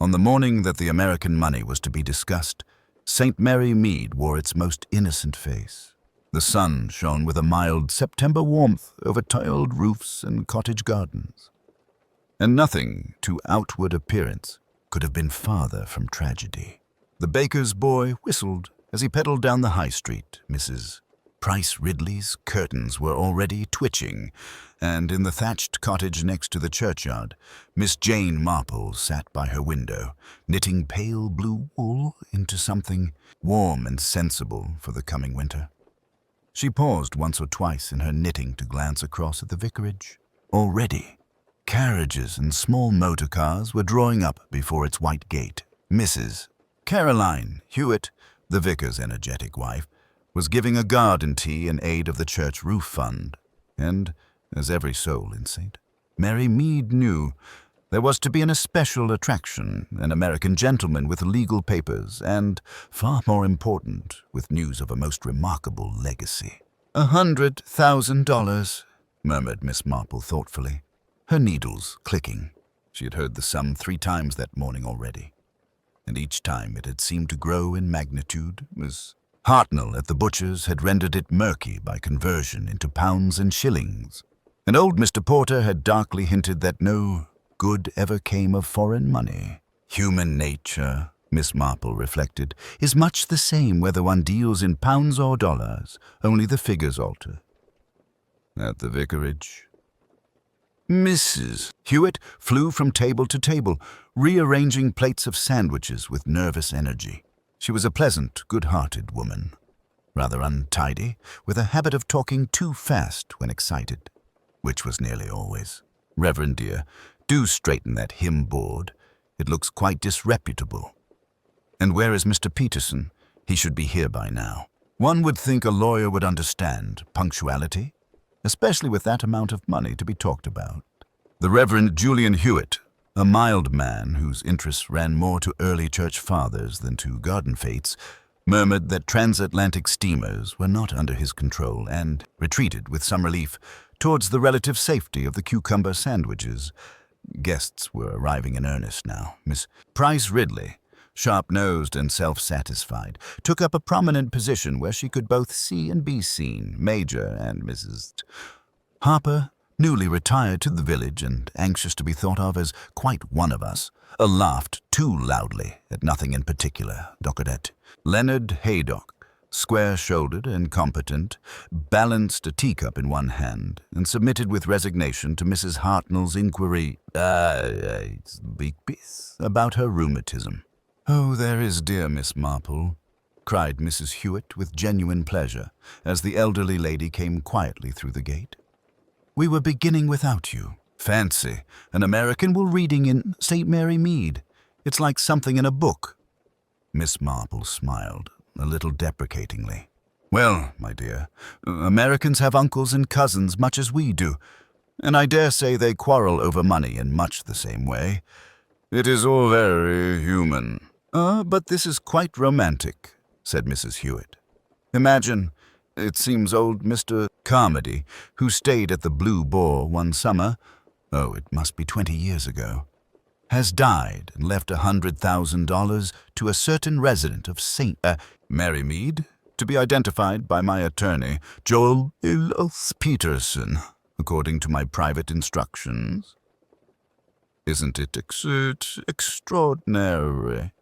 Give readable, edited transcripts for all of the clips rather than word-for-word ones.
On the morning that the American money was to be discussed, St. Mary Mead wore its most innocent face. The sun shone with a mild September warmth over tiled roofs and cottage gardens. And nothing to outward appearance could have been farther from tragedy. The baker's boy whistled as he pedaled down the high street. Mrs. Price Ridley's curtains were already twitching, and in the thatched cottage next to the churchyard, Miss Jane Marple sat by her window, knitting pale blue wool into something warm and sensible for the coming winter. She paused once or twice in her knitting to glance across at the vicarage. Already, carriages and small motor cars were drawing up before its white gate. Mrs. Caroline Hewitt, the vicar's energetic wife, was giving a garden tea in aid of the church roof fund, and, as every soul in St. Mary Mead knew, there was to be an especial attraction, an American gentleman with legal papers, and, far more important, with news of a most remarkable legacy. $100,000, murmured Miss Marple thoughtfully, her needles clicking. She had heard the sum 3 times that morning already, and each time it had seemed to grow in magnitude. Miss Hartnell at the butcher's had rendered it murky by conversion into pounds and shillings, and old Mr. Porter had darkly hinted that no good ever came of foreign money. Human nature, Miss Marple reflected, is much the same whether one deals in pounds or dollars, only the figures alter. At the vicarage, Mrs. Hewitt flew from table to table, rearranging plates of sandwiches with nervous energy. She was a pleasant, good-hearted woman, rather untidy, with a habit of talking too fast when excited, which was nearly always. Reverend dear, do straighten that hymn board. It looks quite disreputable. And where is Mr. Peterson? He should be here by now. One would think a lawyer would understand punctuality, especially with that amount of money to be talked about. The Reverend Julian Hewitt, a mild man whose interests ran more to early church fathers than to garden fates, murmured that transatlantic steamers were not under his control and retreated with some relief towards the relative safety of the cucumber sandwiches. Guests were arriving in earnest now. Miss Price Ridley, sharp-nosed and self-satisfied, took up a prominent position where she could both see and be seen. Major and Mrs. Harper, newly retired to the village and anxious to be thought of as quite one of us, laughed too loudly at nothing in particular. Doctorette Leonard Haydock, square-shouldered and competent, balanced a teacup in one hand and submitted with resignation to Mrs. Hartnell's inquiry, big piece, about her rheumatism. "Oh, there is dear Miss Marple," cried Mrs. Hewitt with genuine pleasure as the elderly lady came quietly through the gate. "We were beginning without you. Fancy, an American will reading in St. Mary Mead. It's like something in a book." Miss Marple smiled, a little deprecatingly. "Well, my dear, Americans have uncles and cousins much as we do, and I dare say they quarrel over money in much the same way. It is all very human." But this is quite romantic," said Mrs. Hewitt. "Imagine, it seems old Mr. Carmody, who stayed at the Blue Boar one summer, it must be 20 years ago, has died and left $100,000 to a certain resident of St. Mary Mead, to be identified by my attorney, Joel Peterson, according to my private instructions. Isn't it extraordinary?"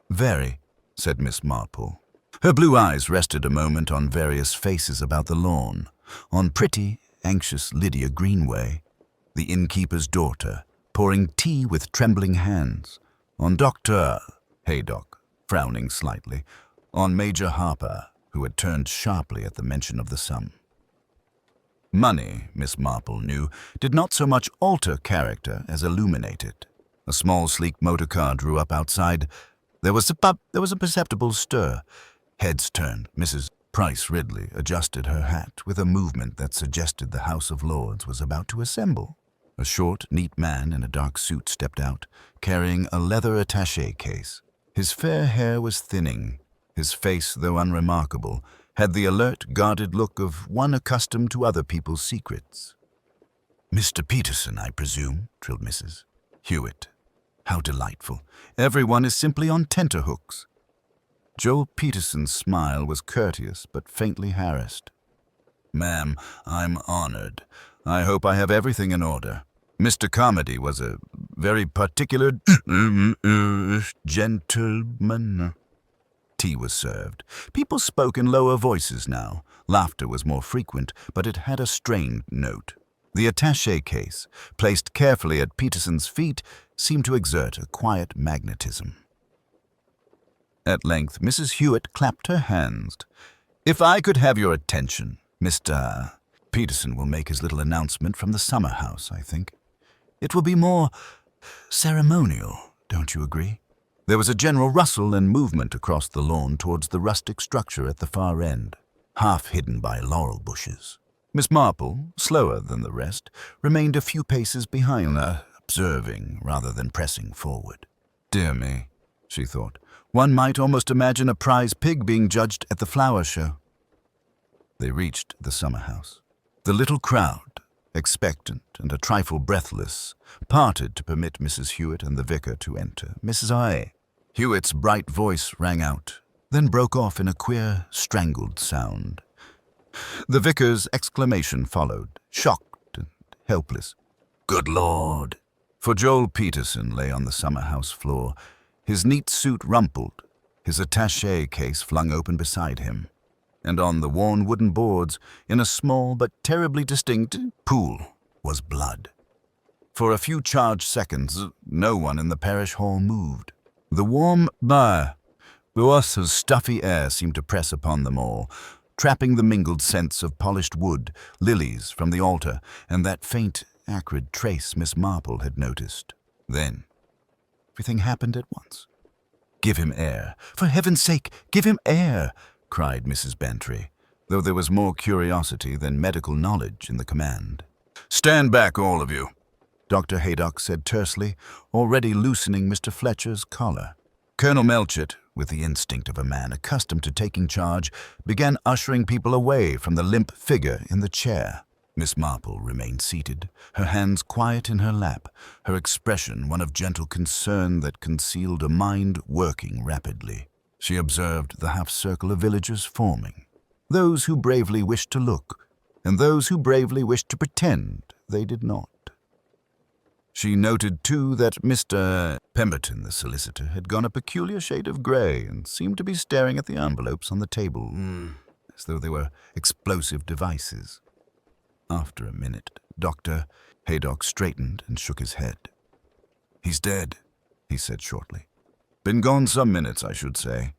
"Very," said Miss Marple. Her blue eyes rested a moment on various faces about the lawn, on pretty, anxious Lydia Greenway, the innkeeper's daughter, pouring tea with trembling hands, on Dr. Haydock, frowning slightly, on Major Harper, who had turned sharply at the mention of the sum. Money, Miss Marple knew, did not so much alter character as illuminate it. A small, sleek motor car drew up outside. There was a perceptible stir. Heads turned. Mrs. Price Ridley adjusted her hat with a movement that suggested the House of Lords was about to assemble. A short, neat man in a dark suit stepped out, carrying a leather attaché case. His fair hair was thinning. His face, though unremarkable, had the alert, guarded look of one accustomed to other people's secrets. "Mr. Peterson, I presume," trilled Mrs. Hewitt. How delightful. Everyone is simply on tenterhooks. Joel Peterson's smile was courteous but faintly harassed. Ma'am, I'm honored. I hope I have everything in order. Mr. Carmody was a very particular gentleman. Tea was served. People spoke in lower voices now. Laughter was more frequent, but it had a strained note. The attaché case, placed carefully at Peterson's feet, seemed to exert a quiet magnetism. At length, Mrs. Hewitt clapped her hands. If I could have your attention, Mr. Peterson will make his little announcement from the summer house, I think. It will be more ceremonial, don't you agree? There was a general rustle and movement across the lawn towards the rustic structure at the far end, half hidden by laurel bushes. Miss Marple, slower than the rest, remained a few paces behind her, observing rather than pressing forward. Dear me, she thought, one might almost imagine a prize pig being judged at the flower show. They reached the summer house. The little crowd, expectant and a trifle breathless, parted to permit Mrs. Hewitt and the vicar to enter. Mrs. I. Hewitt's bright voice rang out, then broke off in a queer, strangled sound. The vicar's exclamation followed, shocked and helpless. Good Lord! For Joel Peterson lay on the summer house floor, his neat suit rumpled, his attaché case flung open beside him, and on the worn wooden boards, in a small but terribly distinct pool, was blood. For a few charged seconds, no one in the parish hall moved. The warm, stuffy air seemed to press upon them all, trapping the mingled scents of polished wood, lilies from the altar, and that faint, acrid trace Miss Marple had noticed. Then, everything happened at once. Give him air. For heaven's sake, give him air, cried Mrs. Bantry, though there was more curiosity than medical knowledge in the command. Stand back, all of you, Dr. Haydock said tersely, already loosening Mr. Fletcher's collar. Colonel Melchett, with the instinct of a man accustomed to taking charge, began ushering people away from the limp figure in the chair. Miss Marple remained seated, her hands quiet in her lap, her expression one of gentle concern that concealed a mind working rapidly. She observed the half-circle of villagers forming, those who bravely wished to look, and those who bravely wished to pretend they did not. She noted, too, that Mr. Pemberton, the solicitor, had gone a peculiar shade of grey and seemed to be staring at the envelopes on the table, as though they were explosive devices. After a minute, Dr. Haydock straightened and shook his head. He's dead, he said shortly. Been gone some minutes, I should say.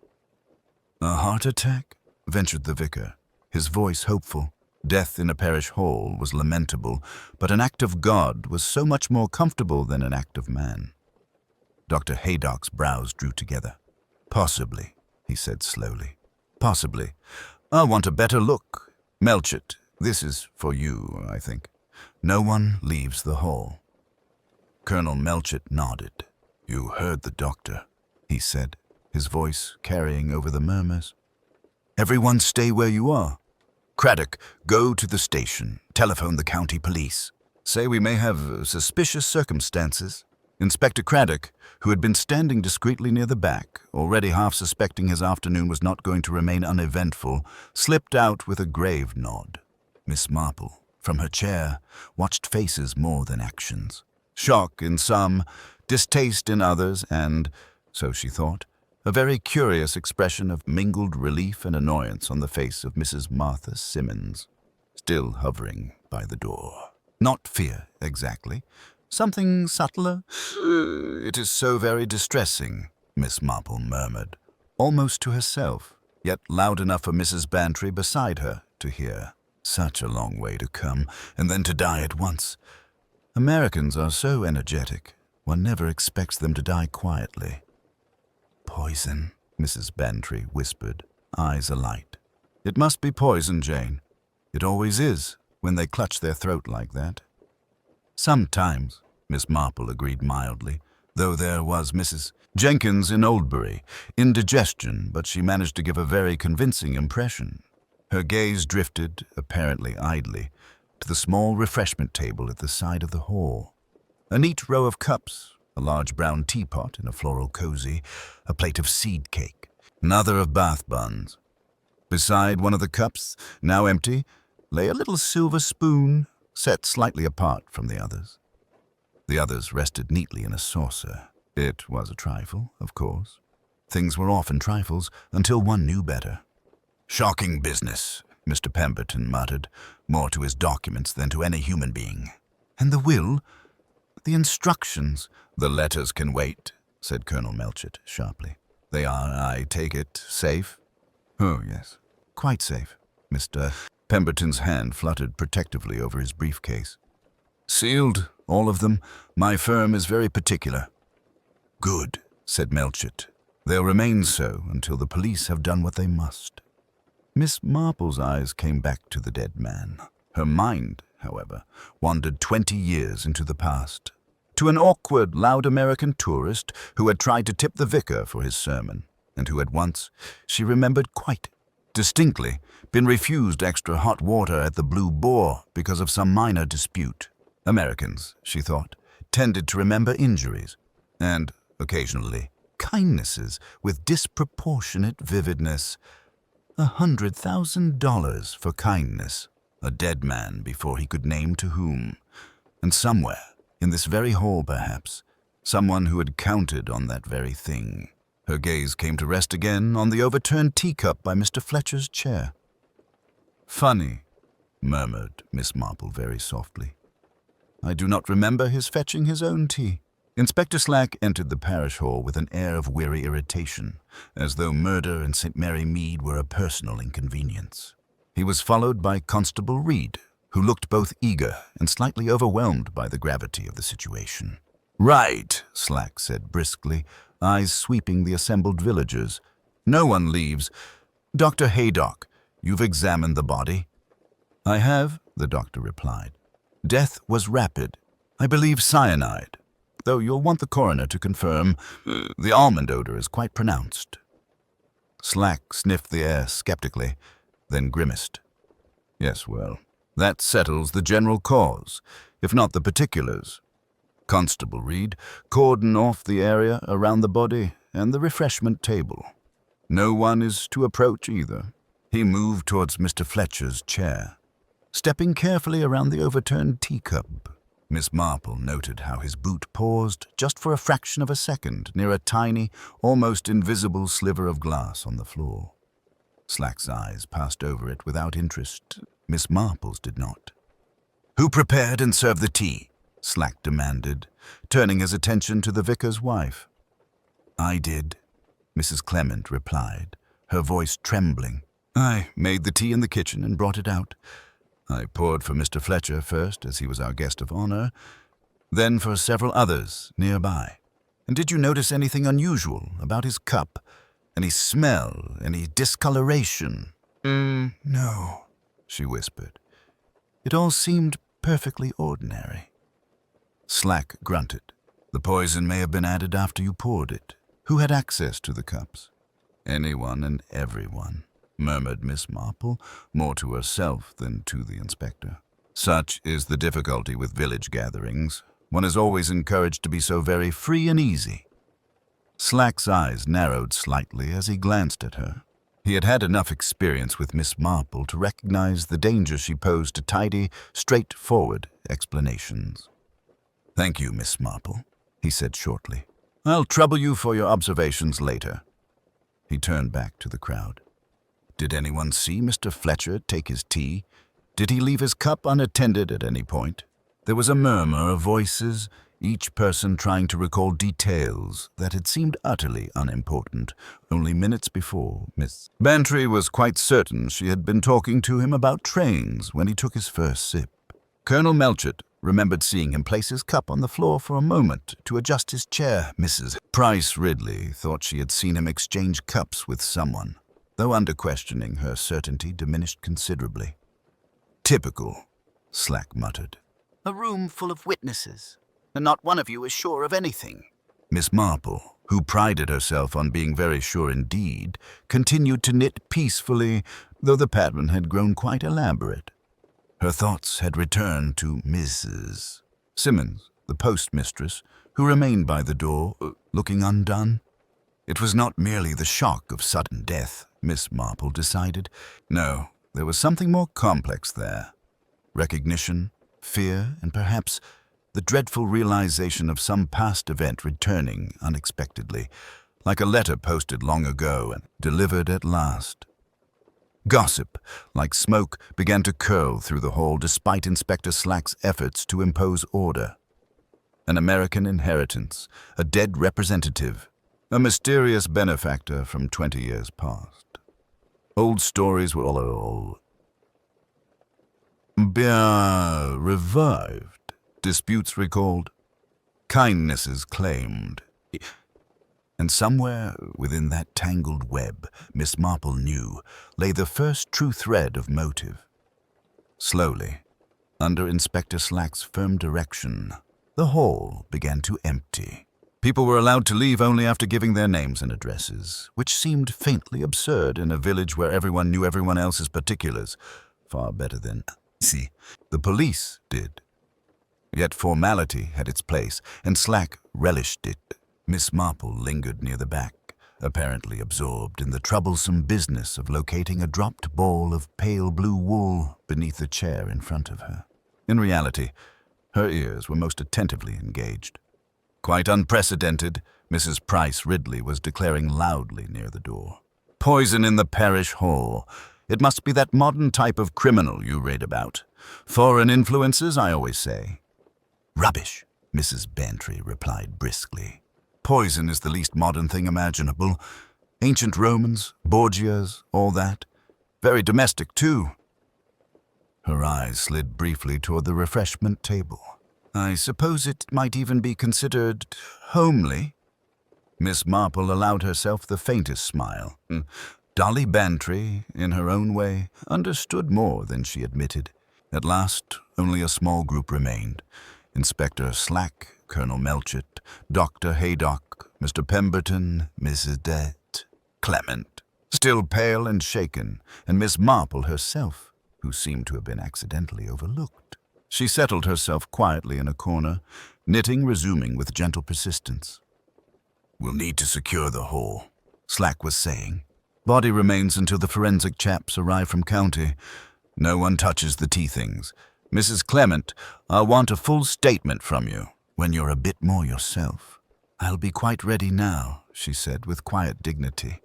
A heart attack? Ventured the vicar, his voice hopeful. Death in a parish hall was lamentable, but an act of God was so much more comfortable than an act of man. Dr. Haydock's brows drew together. Possibly, he said slowly. Possibly. I want a better look. Melchett, this is for you, I think. No one leaves the hall. Colonel Melchett nodded. You heard the doctor, he said, his voice carrying over the murmurs. Everyone stay where you are. Craddock, go to the station. Telephone the county police. Say we may have suspicious circumstances. Inspector Craddock, who had been standing discreetly near the back, already half suspecting his afternoon was not going to remain uneventful, slipped out with a grave nod. Miss Marple, from her chair, watched faces more than actions. Shock in some, distaste in others, and, so she thought, a very curious expression of mingled relief and annoyance on the face of Mrs. Martha Simmons, still hovering by the door. Not fear, exactly. Something subtler. It is so very distressing, Miss Marple murmured, almost to herself, yet loud enough for Mrs. Bantry beside her to hear. Such a long way to come, and then to die at once. Americans are so energetic. One never expects them to die quietly. Poison, Mrs. Bantry whispered, eyes alight. It must be poison, Jane. It always is, when they clutch their throat like that. Sometimes, Miss Marple agreed mildly, though there was Mrs. Jenkins in Oldbury, indigestion, but she managed to give a very convincing impression. Her gaze drifted, apparently idly, to the small refreshment table at the side of the hall. A neat row of cups, a large brown teapot in a floral cozy, a plate of seed cake, another of bath buns. Beside one of the cups, now empty, lay a little silver spoon, set slightly apart from the others. The others rested neatly in a saucer. It was a trifle, of course. Things were often trifles until one knew better. "Shocking business," Mr. Pemberton muttered, more to his documents than to any human being. "And the will? The instructions?" "The letters can wait," said Colonel Melchett sharply. "They are, I take it, safe?" "Oh, yes, quite safe." Mr. Pemberton's hand fluttered protectively over his briefcase. "Sealed, all of them. My firm is very particular." "Good," said Melchett. "They'll remain so until the police have done what they must." Miss Marple's eyes came back to the dead man. Her mind, however, wandered 20 years into the past, to an awkward, loud American tourist who had tried to tip the vicar for his sermon, and who had once, she remembered quite distinctly, been refused extra hot water at the Blue Boar because of some minor dispute. Americans, she thought, tended to remember injuries, and, occasionally, kindnesses with disproportionate vividness. $100,000 for kindness. A dead man before he could name to whom. And somewhere, in this very hall perhaps, someone who had counted on that very thing. Her gaze came to rest again on the overturned teacup by Mr. Fletcher's chair. "Funny," murmured Miss Marple very softly. "I do not remember his fetching his own tea." Inspector Slack entered the parish hall with an air of weary irritation, as though murder in St. Mary Mead were a personal inconvenience. He was followed by Constable Reed, who looked both eager and slightly overwhelmed by the gravity of the situation. "Right," Slack said briskly, eyes sweeping the assembled villagers. "No one leaves. Dr. Haydock, you've examined the body?" "I have," the doctor replied. "Death was rapid. I believe cyanide, though you'll want the coroner to confirm. The almond odor is quite pronounced." Slack sniffed the air skeptically, then grimaced. "Yes, well, that settles the general cause, if not the particulars. Constable Reed, cordon off the area around the body and the refreshment table. No one is to approach either." He moved towards Mr. Fletcher's chair, stepping carefully around the overturned teacup. Miss Marple noted how his boot paused just for a fraction of a second near a tiny, almost invisible sliver of glass on the floor. Slack's eyes passed over it without interest. Miss Marple's did not. "Who prepared and served the tea?" Slack demanded, turning his attention to the vicar's wife. "I did," Mrs. Clement replied, her voice trembling. "I made the tea in the kitchen and brought it out. I poured for Mr. Fletcher first, as he was our guest of honor, then for several others nearby. And did you notice anything unusual about his cup? Any smell, any discoloration?" "No," she whispered. "It all seemed perfectly ordinary." Slack grunted. "The poison may have been added after you poured it. Who had access to the cups?" "Anyone and everyone," murmured Miss Marple, more to herself than to the inspector. "Such is the difficulty with village gatherings. One is always encouraged to be so very free and easy." Slack's eyes narrowed slightly as he glanced at her. He had had enough experience with Miss Marple to recognize the danger she posed to tidy, straightforward explanations. "Thank you, Miss Marple," he said shortly. "I'll trouble you for your observations later." He turned back to the crowd. "Did anyone see Mr. Fletcher take his tea? Did he leave his cup unattended at any point?" There was a murmur of voices, each person trying to recall details that had seemed utterly unimportant only minutes before. Miss Bantry was quite certain she had been talking to him about trains when he took his first sip. Colonel Melchett remembered seeing him place his cup on the floor for a moment to adjust his chair. Mrs. Price Ridley thought she had seen him exchange cups with someone, though under questioning her certainty diminished considerably. "Typical," Slack muttered. "A room full of witnesses, and not one of you is sure of anything." Miss Marple, who prided herself on being very sure indeed, continued to knit peacefully, though the pattern had grown quite elaborate. Her thoughts had returned to Mrs. Simmons, the postmistress, who remained by the door, looking undone. It was not merely the shock of sudden death, Miss Marple decided. No, there was something more complex there. Recognition, fear, and perhaps the dreadful realization of some past event returning unexpectedly, like a letter posted long ago and delivered at last. Gossip, like smoke, began to curl through the hall despite Inspector Slack's efforts to impose order. An American inheritance, a dead representative, a mysterious benefactor from 20 years past. Old stories were all bien revived, disputes recalled, kindnesses claimed. And somewhere within that tangled web, Miss Marple knew, lay the first true thread of motive. Slowly, under Inspector Slack's firm direction, the hall began to empty. People were allowed to leave only after giving their names and addresses, which seemed faintly absurd in a village where everyone knew everyone else's particulars, far better than, the police did. Yet formality had its place, and Slack relished it. Miss Marple lingered near the back, apparently absorbed in the troublesome business of locating a dropped ball of pale blue wool beneath the chair in front of her. In reality, her ears were most attentively engaged. Quite unprecedented, Mrs. Price Ridley was declaring loudly near the door. Poison in the parish hall. It must be that modern type of criminal you read about. Foreign influences, I always say. Rubbish, Mrs. Bantry replied briskly. Poison is the least modern thing imaginable. Ancient Romans, Borgias, all that. Very domestic, too. Her eyes slid briefly toward the refreshment table. I suppose it might even be considered homely. Miss Marple allowed herself the faintest smile. Dolly Bantry, in her own way, understood more than she admitted. At last, only a small group remained. Inspector Slack, Colonel Melchett, Dr. Haydock, Mr. Pemberton, Mrs. Det, Clement, still pale and shaken, and Miss Marple herself, who seemed to have been accidentally overlooked. She settled herself quietly in a corner, knitting resuming with gentle persistence. We'll need to secure the hall, Slack was saying. Body remains until the forensic chaps arrive from county. No one touches the tea things. Mrs. Clement, I'll want a full statement from you when you're a bit more yourself. I'll be quite ready now, she said with quiet dignity.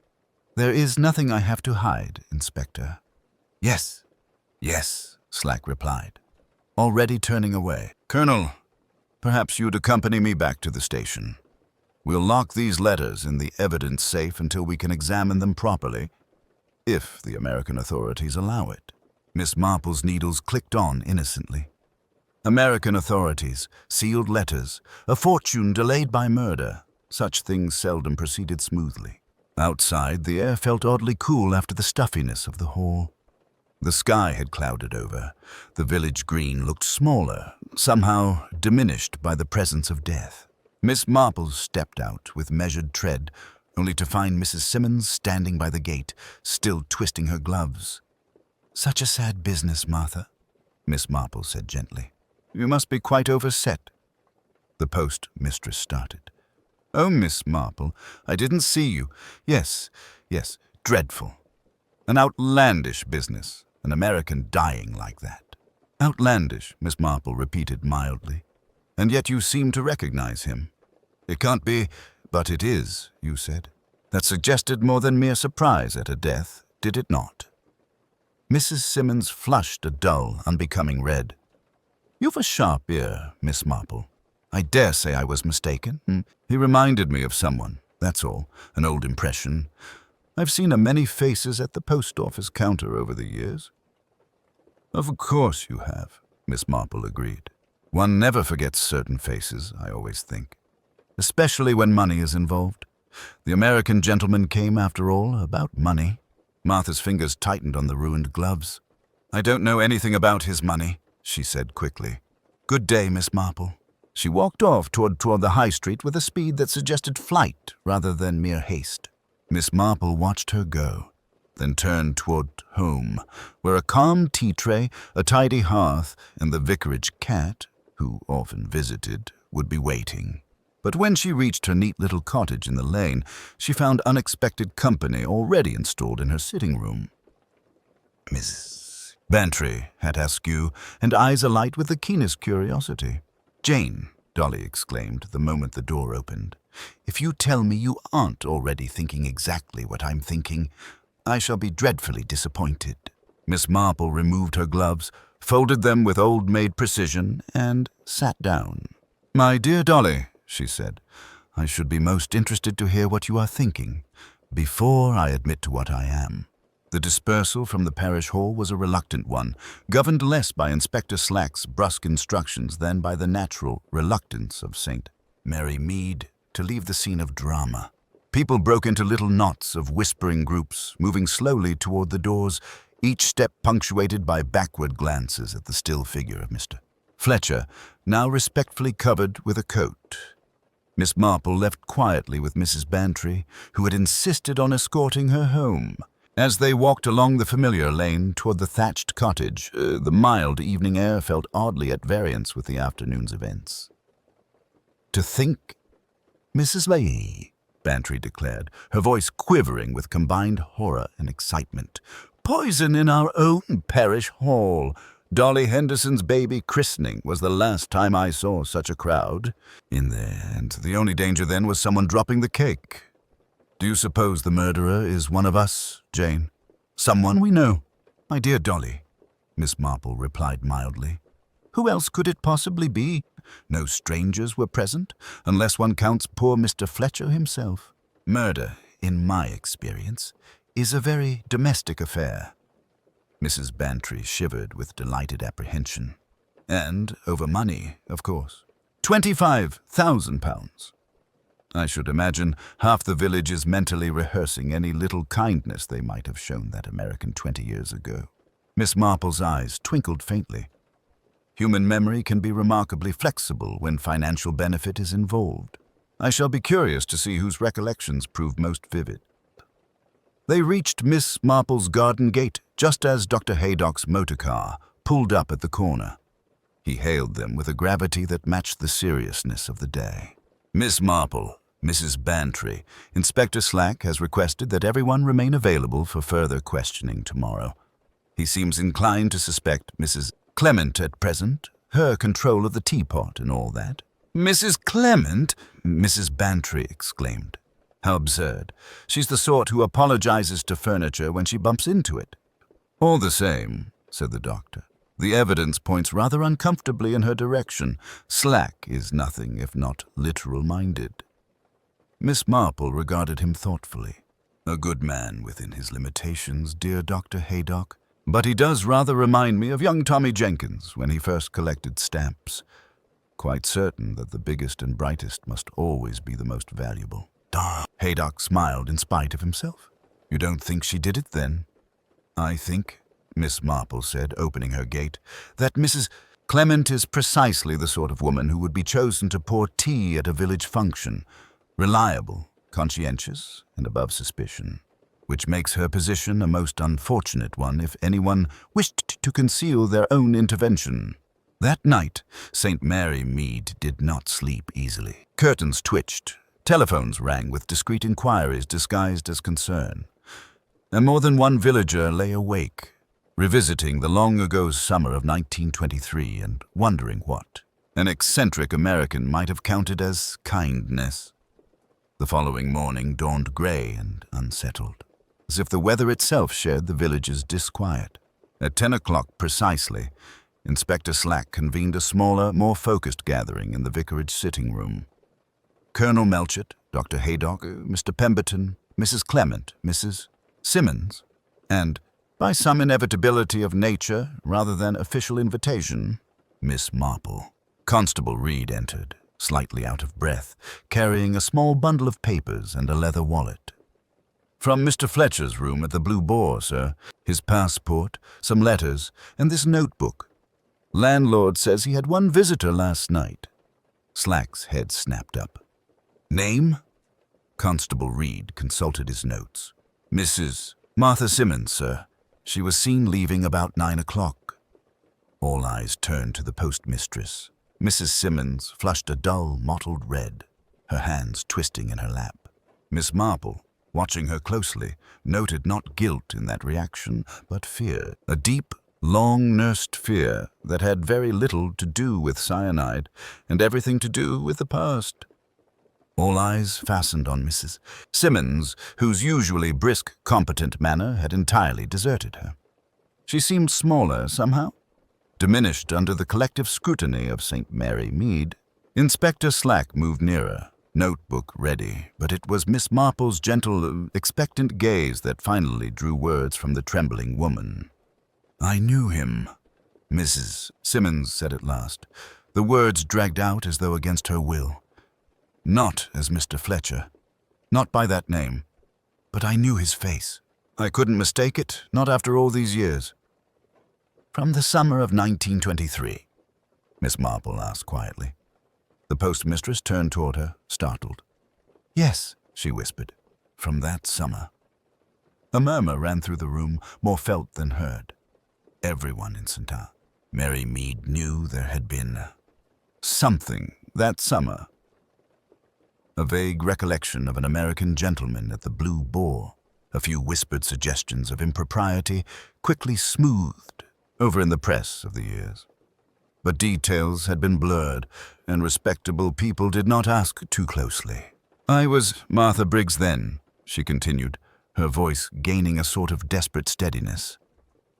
There is nothing I have to hide, Inspector. Yes, Slack replied, already turning away. Colonel, perhaps you'd accompany me back to the station. We'll lock these letters in the evidence safe until we can examine them properly, if the American authorities allow it. Miss Marple's needles clicked on innocently. American authorities, sealed letters, a fortune delayed by murder. Such things seldom proceeded smoothly. Outside, the air felt oddly cool after the stuffiness of the hall. The sky had clouded over. The village green looked smaller, somehow diminished by the presence of death. Miss Marple stepped out with measured tread, only to find Mrs. Simmons standing by the gate, still twisting her gloves. Such a sad business, Martha, Miss Marple said gently. You must be quite overset. The postmistress started. Oh, Miss Marple, I didn't see you. Yes, dreadful. An outlandish business, an American dying like that. Outlandish, Miss Marple repeated mildly. And yet you seem to recognize him. It can't be, but it is, you said. That suggested more than mere surprise at a death, did it not? Mrs. Simmons flushed a dull, unbecoming red. You've a sharp ear, Miss Marple. I dare say I was mistaken. He reminded me of someone, that's all, an old impression. I've seen a many faces at the post office counter over the years. Of course you have, Miss Marple agreed. One never forgets certain faces, I always think. Especially when money is involved. The American gentleman came, after all, about money. Martha's fingers tightened on the ruined gloves. I don't know anything about his money, she said quickly. Good day, Miss Marple. She walked off toward the high street with a speed that suggested flight rather than mere haste. Miss Marple watched her go, then turned toward home, where a calm tea tray, a tidy hearth, and the vicarage cat, who often visited, would be waiting. But when she reached her neat little cottage in the lane, she found unexpected company already installed in her sitting room. Mrs. Bantry had askew, and eyes alight with the keenest curiosity. "Jane," Dolly exclaimed the moment the door opened, "if you tell me you aren't already thinking exactly what I'm thinking, I shall be dreadfully disappointed." Miss Marple removed her gloves, folded them with old-maid precision, and sat down. "My dear Dolly," she said, "I should be most interested to hear what you are thinking, before I admit to what I am." The dispersal from the parish hall was a reluctant one, governed less by Inspector Slack's brusque instructions than by the natural reluctance of St. Mary Mead to leave the scene of drama. People broke into little knots of whispering groups, moving slowly toward the doors, each step punctuated by backward glances at the still figure of Mr. Fletcher, now respectfully covered with a coat. Miss Marple left quietly with Mrs. Bantry, who had insisted on escorting her home. As they walked along the familiar lane toward the thatched cottage, the mild evening air felt oddly at variance with the afternoon's events. "To think, Mrs. Leahy," Bantry declared, her voice quivering with combined horror and excitement, "poison in our own parish hall. Dolly Henderson's baby christening was the last time I saw such a crowd in there, and the only danger then was someone dropping the cake. Do you suppose the murderer is one of us, Jane? Someone we know?" "My dear Dolly," Miss Marple replied mildly, "who else could it possibly be? No strangers were present, unless one counts poor Mr. Fletcher himself. Murder, in my experience, is a very domestic affair." Mrs. Bantry shivered with delighted apprehension. "And over money, of course. £25,000. I should imagine half the village is mentally rehearsing any little kindness they might have shown that American 20 years ago." Miss Marple's eyes twinkled faintly. Human memory can be remarkably flexible when financial benefit is involved. I shall be curious to see whose recollections prove most vivid. They reached Miss Marple's garden gate just as Dr. Haydock's motor car pulled up at the corner. He hailed them with a gravity that matched the seriousness of the day. "Miss Marple, Mrs. Bantry, Inspector Slack has requested that everyone remain available for further questioning tomorrow. He seems inclined to suspect Mrs. Clement at present, her control of the teapot and all that." "Mrs. Clement?" Mrs. Bantry exclaimed. "How absurd. She's the sort who apologizes to furniture when she bumps into it." "All the same," said the doctor, "the evidence points rather uncomfortably in her direction. Slack is nothing if not literal-minded." Miss Marple regarded him thoughtfully. "A good man within his limitations, dear Dr. Haydock. But he does rather remind me of young Tommy Jenkins when he first collected stamps. Quite certain that the biggest and brightest must always be the most valuable." Haydock smiled in spite of himself. "You don't think she did it, then?" "I think," Miss Marple said, opening her gate, "that Mrs. Clement is precisely the sort of woman who would be chosen to pour tea at a village function. Reliable, conscientious, and above suspicion. Which makes her position a most unfortunate one if anyone wished to conceal their own intervention." That night, St. Mary Mead did not sleep easily. Curtains twitched. Telephones rang with discreet inquiries disguised as concern. And more than one villager lay awake, revisiting the long-ago summer of 1923 and wondering what an eccentric American might have counted as kindness. The following morning dawned gray and unsettled, as if the weather itself shared the village's disquiet. At 10 o'clock precisely, Inspector Slack convened a smaller, more focused gathering in the vicarage sitting room. Colonel Melchett, Dr. Haydock, Mr. Pemberton, Mrs. Clement, Mrs. Simmons, and, by some inevitability of nature rather than official invitation, Miss Marple. Constable Reed entered, slightly out of breath, carrying a small bundle of papers and a leather wallet. "From Mr. Fletcher's room at the Blue Boar, sir. His passport, some letters, and this notebook. Landlord says he had one visitor last night." Slack's head snapped up. "Name?" Constable Reed consulted his notes. "Mrs. Martha Simmons, sir. She was seen leaving about 9 o'clock. All eyes turned to the postmistress. Mrs. Simmons flushed a dull, mottled red. her hands twisting in her lap. Miss Marple, watching her closely, noted not guilt in that reaction, but fear. A deep, long-nursed fear that had very little to do with cyanide and everything to do with the past. All eyes fastened on Mrs. Simmons, whose usually brisk, competent manner had entirely deserted her. She seemed smaller somehow, diminished under the collective scrutiny of St. Mary Mead. Inspector Slack moved nearer, notebook ready, but it was Miss Marple's gentle, expectant gaze that finally drew words from the trembling woman. "I knew him," Mrs. Simmons said at last, the words dragged out as though against her will. "Not as Mr. Fletcher, not by that name, but I knew his face. I couldn't mistake it, not after all these years." "From the summer of 1923, Miss Marple asked quietly. The postmistress turned toward her, startled. "Yes," she whispered, "from that summer." A murmur ran through the room, more felt than heard. Everyone in St. Mary Mead knew there had been something that summer. A vague recollection of an American gentleman at the Blue Boar, a few whispered suggestions of impropriety, quickly smoothed over in the press of the years. But details had been blurred, and respectable people did not ask too closely. "I was Martha Briggs then," she continued, her voice gaining a sort of desperate steadiness.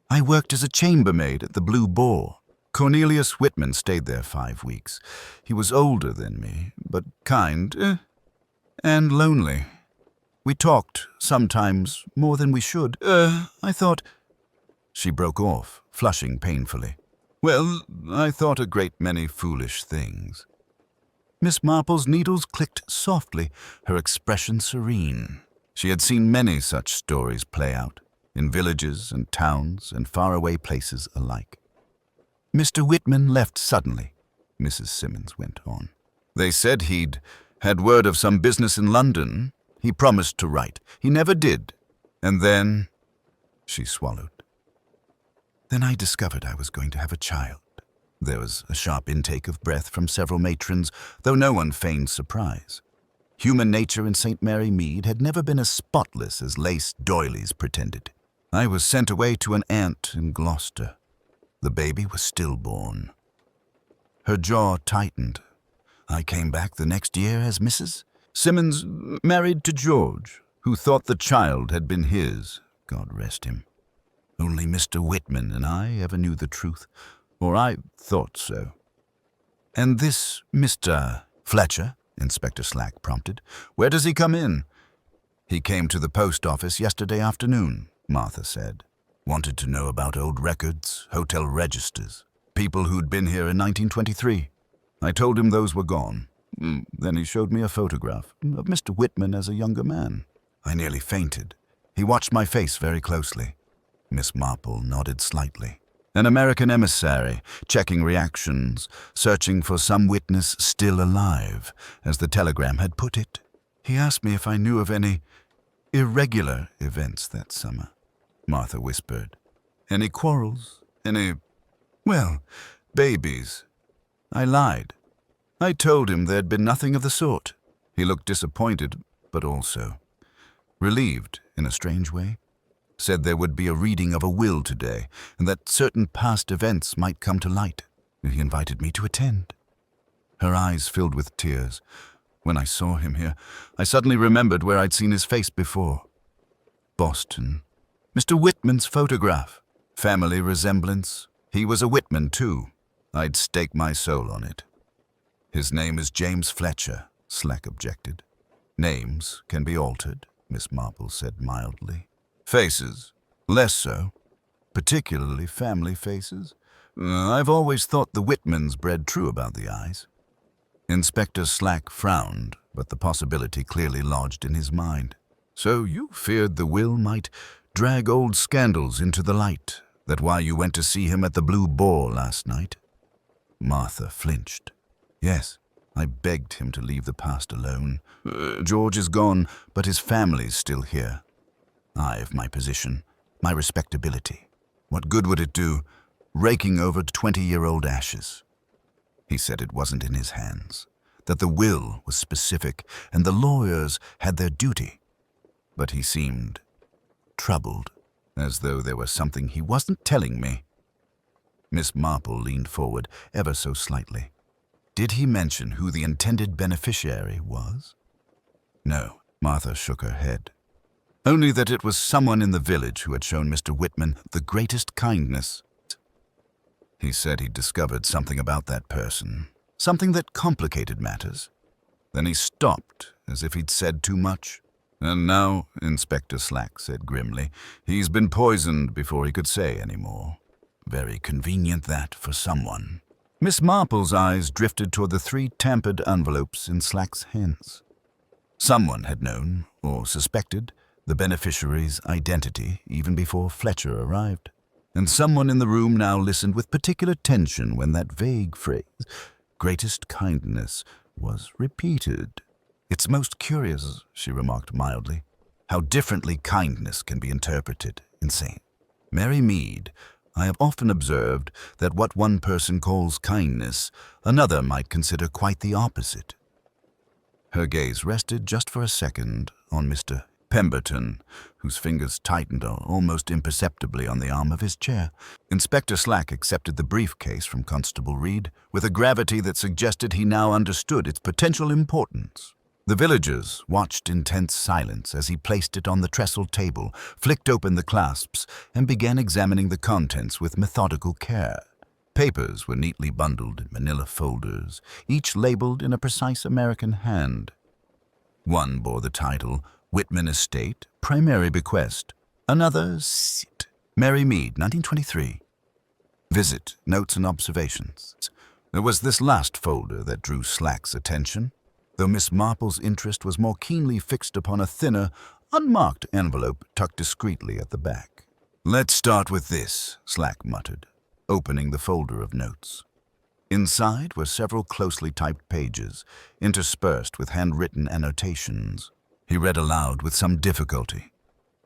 "I worked as a chambermaid at the Blue Boar. Cornelius Whitman stayed there 5 weeks. He was older than me, but kind, and lonely. We talked, sometimes, more than we should. I thought—" She broke off, flushing painfully. "Well, I thought a great many foolish things." Miss Marple's needles clicked softly, her expression serene. She had seen many such stories play out, in villages and towns and faraway places alike. "Mr. Whitman left suddenly," Mrs. Simmons went on. "They said he'd had word of some business in London. He promised to write. He never did. And then—" She swallowed. "Then I discovered I was going to have a child." There was a sharp intake of breath from several matrons, though no one feigned surprise. Human nature in St. Mary Mead had never been as spotless as lace doilies pretended. "I was sent away to an aunt in Gloucester. The baby was stillborn." Her jaw tightened. "I came back the next year as Mrs. Simmons, married to George, who thought the child had been his, God rest him. Only Mr. Whitman and I ever knew the truth, or I thought so." "And this Mr. Fletcher?" Inspector Slack prompted. "Where does he come in?" "He came to the post office yesterday afternoon," Martha said. "Wanted to know about old records, hotel registers, people who'd been here in 1923. I told him those were gone. Then he showed me a photograph of Mr. Whitman as a younger man. I nearly fainted. He watched my face very closely." Miss Marple nodded slightly. "An American emissary, checking reactions, searching for some witness still alive, as the telegram had put it. He asked me if I knew of any irregular events that summer," Martha whispered. "Any quarrels? Well, babies." I lied. I told him there'd been nothing of the sort. He looked disappointed, but also relieved in a strange way. Said there would be a reading of a will today, and that certain past events might come to light. He invited me to attend." Her eyes filled with tears. "When I saw him here, I suddenly remembered where I'd seen his face before. Boston. Mr. Whitman's photograph. Family resemblance. He was a Whitman, too. I'd stake my soul on it." "His name is James Fletcher," Slack objected. "Names can be altered," Miss Marple said mildly. "Faces, less so. Particularly family faces. I've always thought the Whitmans bred true about the eyes." Inspector Slack frowned, but the possibility clearly lodged in his mind. "So you feared the will might drag old scandals into the light, that why you went to see him at the Blue Boar last night?" Martha flinched. "Yes, I begged him to leave the past alone. George is gone, but his family's still here. I've my position, my respectability. What good would it do, raking over 20-year-old ashes?" He said it wasn't in his hands. that the will was specific and the lawyers had their duty. But he seemed troubled, as though there was something he wasn't telling me. Miss Marple leaned forward ever so slightly. Did he mention who the intended beneficiary was? No, Martha shook her head. Only that it was someone in the village who had shown Mr. Whitman the greatest kindness. He said he'd discovered something about that person, something that complicated matters. Then he stopped, as if he'd said too much. And now, Inspector Slack said grimly, he's been poisoned before he could say any more. Very convenient that for someone. Miss Marple's eyes drifted toward the 3 tampered envelopes in Slack's hands. Someone had known, or suspected, the beneficiary's identity even before Fletcher arrived. And someone in the room now listened with particular tension when that vague phrase, greatest kindness, was repeated. It's most curious, she remarked mildly, how differently kindness can be interpreted in St. Mary Mead. I have often observed that what one person calls kindness, another might consider quite the opposite. Her gaze rested just for a second on Mr. Pemberton, whose fingers tightened almost imperceptibly on the arm of his chair. Inspector Slack accepted the briefcase from Constable Reed with a gravity that suggested he now understood its potential importance. The villagers watched in tense silence as he placed it on the trestle table, flicked open the clasps, and began examining the contents with methodical care. Papers were neatly bundled in manila folders, each labeled in a precise American hand. One bore the title, Whitman Estate, Primary Bequest. Another, Sit. Mary Mead, 1923. Visit, Notes and Observations. It was this last folder that drew Slack's attention, though Miss Marple's interest was more keenly fixed upon a thinner, unmarked envelope tucked discreetly at the back. Let's start with this, Slack muttered, opening the folder of notes. Inside were several closely typed pages, interspersed with handwritten annotations. He read aloud with some difficulty,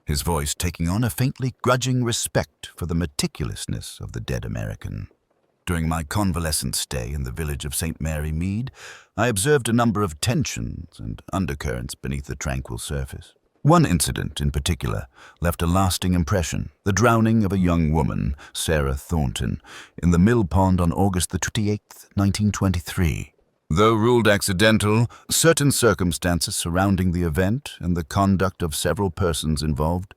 his voice taking on a faintly grudging respect for the meticulousness of the dead American. During my convalescent stay in the village of St. Mary Mead, I observed a number of tensions and undercurrents beneath the tranquil surface. One incident in particular left a lasting impression, the drowning of a young woman, Sarah Thornton, in the mill pond on August the 28th, 1923. Though ruled accidental, certain circumstances surrounding the event and the conduct of several persons involved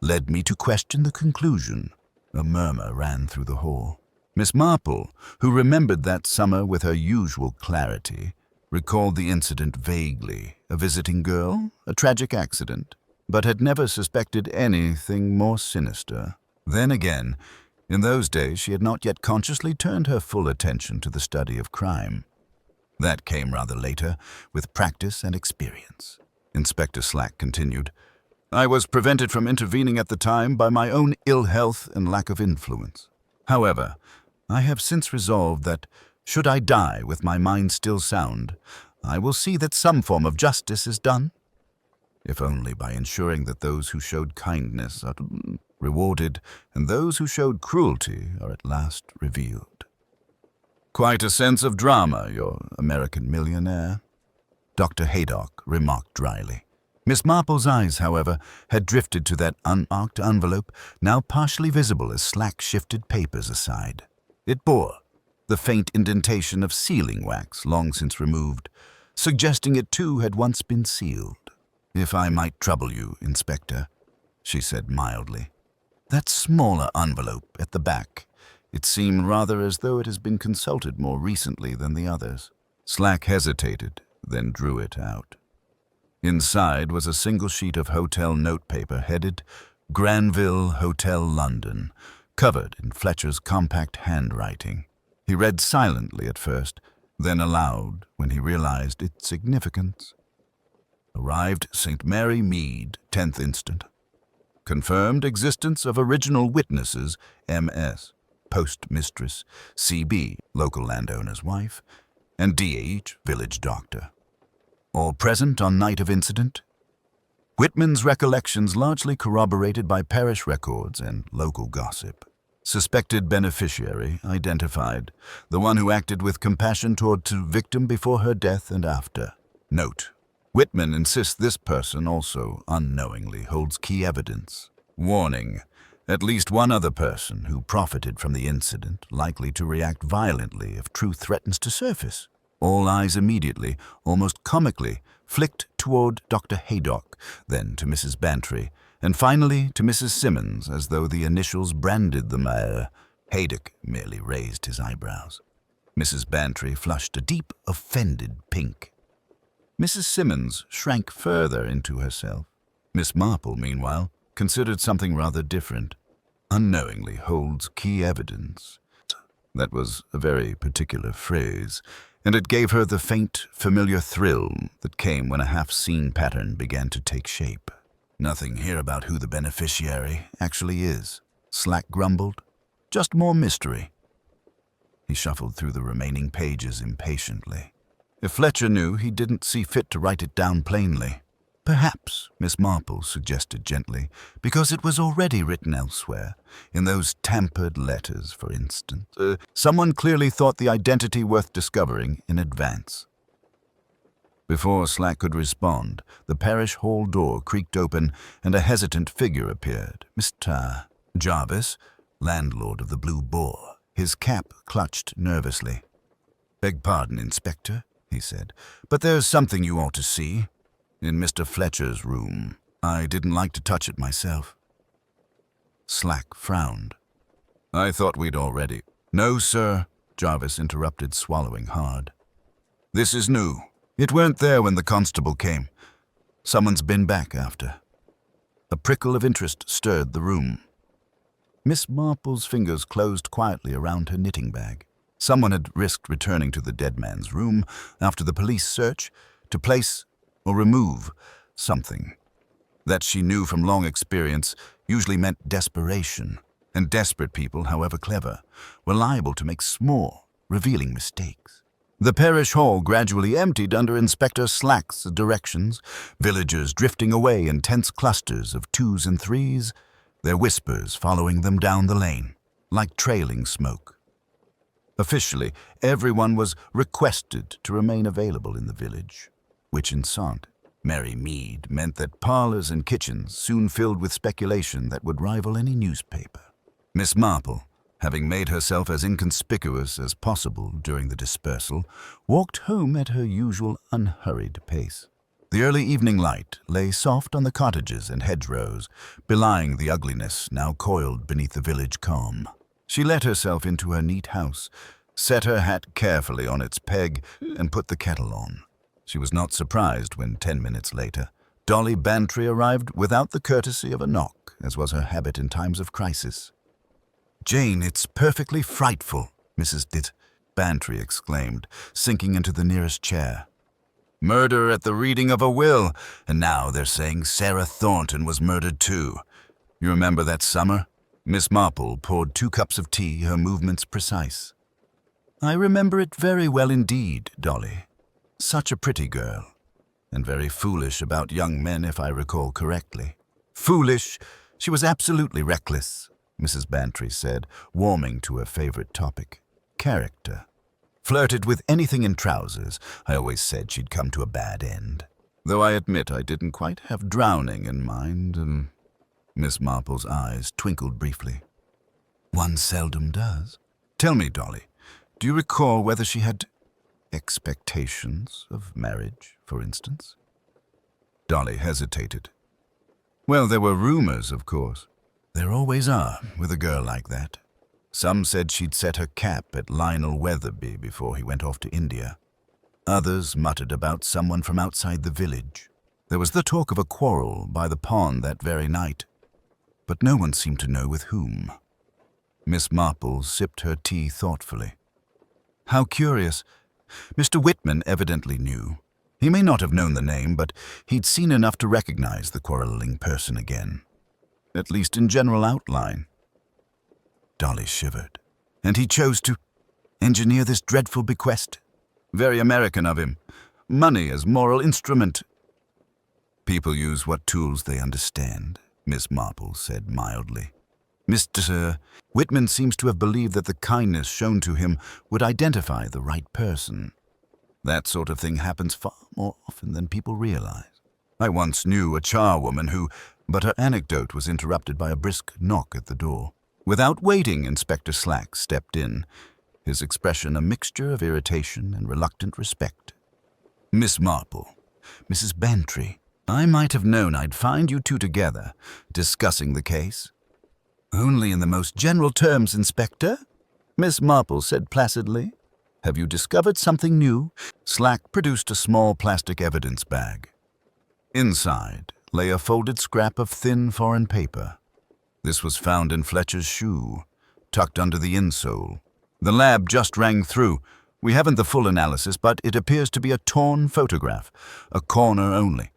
led me to question the conclusion. A murmur ran through the hall. Miss Marple, who remembered that summer with her usual clarity, recalled the incident vaguely, a visiting girl, a tragic accident, but had never suspected anything more sinister. Then again, in those days she had not yet consciously turned her full attention to the study of crime. That came rather later, with practice and experience. Inspector Slack continued, I was prevented from intervening at the time by my own ill health and lack of influence. However, I have since resolved that, should I die with my mind still sound, I will see that some form of justice is done, if only by ensuring that those who showed kindness are rewarded and those who showed cruelty are at last revealed. Quite a sense of drama, your American millionaire, Dr. Haydock remarked dryly. Miss Marple's eyes, however, had drifted to that unmarked envelope, now partially visible as Slack shifted papers aside. It bore the faint indentation of sealing wax long since removed, suggesting it too had once been sealed. If I might trouble you, Inspector, she said mildly. That smaller envelope at the back, it seemed rather as though it has been consulted more recently than the others. Slack hesitated, then drew it out. Inside was a single sheet of hotel notepaper headed Granville Hotel, London, covered in Fletcher's compact handwriting. He read silently at first, then aloud when he realized its significance. Arrived St. Mary Mead, 10th instant. Confirmed existence of original witnesses, M.S., postmistress, C.B., local landowner's wife, and D.H., village doctor. All present on night of incident. Whitman's recollections largely corroborated by parish records and local gossip. Suspected beneficiary identified. The one who acted with compassion toward the victim before her death and after. Note: Whitman insists this person also unknowingly holds key evidence. Warning: at least one other person who profited from the incident likely to react violently if truth threatens to surface. All eyes immediately, almost comically, flicked toward Dr. Haydock, then to Mrs. Bantry, and finally to Mrs. Simmons, as though the initials branded the mare. Haydock merely raised his eyebrows. Mrs. Bantry flushed a deep, offended pink. Mrs. Simmons shrank further into herself. Miss Marple, meanwhile, considered something rather different. Unknowingly holds key evidence. That was a very particular phrase, and it gave her the faint, familiar thrill that came when a half-seen pattern began to take shape. Nothing here about who the beneficiary actually is, Slack grumbled. Just more mystery. He shuffled through the remaining pages impatiently. If Fletcher knew, he didn't see fit to write it down plainly. Perhaps, Miss Marple suggested gently, because it was already written elsewhere, in those tampered letters, for instance. Someone clearly thought the identity worth discovering in advance. Before Slack could respond, the parish hall door creaked open and a hesitant figure appeared. Mr. Jarvis, landlord of the Blue Boar, his cap clutched nervously. "Beg pardon, Inspector," he said, "but there's something you ought to see. In Mr. Fletcher's room. I didn't like to touch it myself." Slack frowned. "I thought we'd already—" "No, sir," Jarvis interrupted, swallowing hard. "This is new. It weren't there when the constable came. Someone's been back after." A prickle of interest stirred the room. Miss Marple's fingers closed quietly around her knitting bag. Someone had risked returning to the dead man's room after the police search to place or remove something. That, she knew from long experience, usually meant desperation, and desperate people, however clever, were liable to make small, revealing mistakes. The parish hall gradually emptied under Inspector Slack's directions, villagers drifting away in tense clusters of 2s and 3s, their whispers following them down the lane, like trailing smoke. Officially, everyone was requested to remain available in the village, which in Saint Mary Mead meant that parlors and kitchens soon filled with speculation that would rival any newspaper. Miss Marple, having made herself as inconspicuous as possible during the dispersal, walked home at her usual unhurried pace. The early evening light lay soft on the cottages and hedgerows, belying the ugliness now coiled beneath the village calm. She let herself into her neat house, set her hat carefully on its peg, and put the kettle on. She was not surprised when, 10 minutes later, Dolly Bantry arrived without the courtesy of a knock, as was her habit in times of crisis. "Jane, it's perfectly frightful," Mrs. Bantry exclaimed, sinking into the nearest chair. "Murder at the reading of a will, and now they're saying Sarah Thornton was murdered too. You remember that summer?" Miss Marple poured 2 cups of tea, her movements precise. "I remember it very well indeed, Dolly. Such a pretty girl, and very foolish about young men, if I recall correctly." "Foolish? She was absolutely reckless," Mrs. Bantry said, warming to her favorite topic. "Character. Flirted with anything in trousers. I always said she'd come to a bad end. Though I admit I didn't quite have drowning in mind." Miss Marple's eyes twinkled briefly. "One seldom does. Tell me, Dolly, do you recall whether she had expectations of marriage, for instance?" Dolly hesitated. "Well, there were rumors, of course. There always are with a girl like that. Some said she'd set her cap at Lionel Weatherby before he went off to India. Others muttered about someone from outside the village. There was the talk of a quarrel by the pond that very night, but no one seemed to know with whom." Miss Marple sipped her tea thoughtfully. "How curious. Mr. Whitman evidently knew. He may not have known the name, but he'd seen enough to recognize the quarreling person again, at least in general outline." Dolly shivered. "And he chose to engineer this dreadful bequest? Very American of him. Money as moral instrument." "People use what tools they understand," Miss Marple said mildly. Mr. Whitman seems to have believed that the kindness shown to him would identify the right person. That sort of thing happens far more often than people realize. I once knew a charwoman who, but her anecdote was interrupted by a brisk knock at the door. Without waiting, Inspector Slack stepped in, his expression a mixture of irritation and reluctant respect. Miss Marple, Mrs. Bantry, I might have known I'd find you two together, discussing the case. Only in the most general terms, Inspector, Miss Marple said placidly. Have you discovered something new? Slack produced a small plastic evidence bag. Inside lay a folded scrap of thin foreign paper. This was found in Fletcher's shoe, tucked under the insole. The lab just rang through. We haven't the full analysis, but it appears to be a torn photograph, a corner only.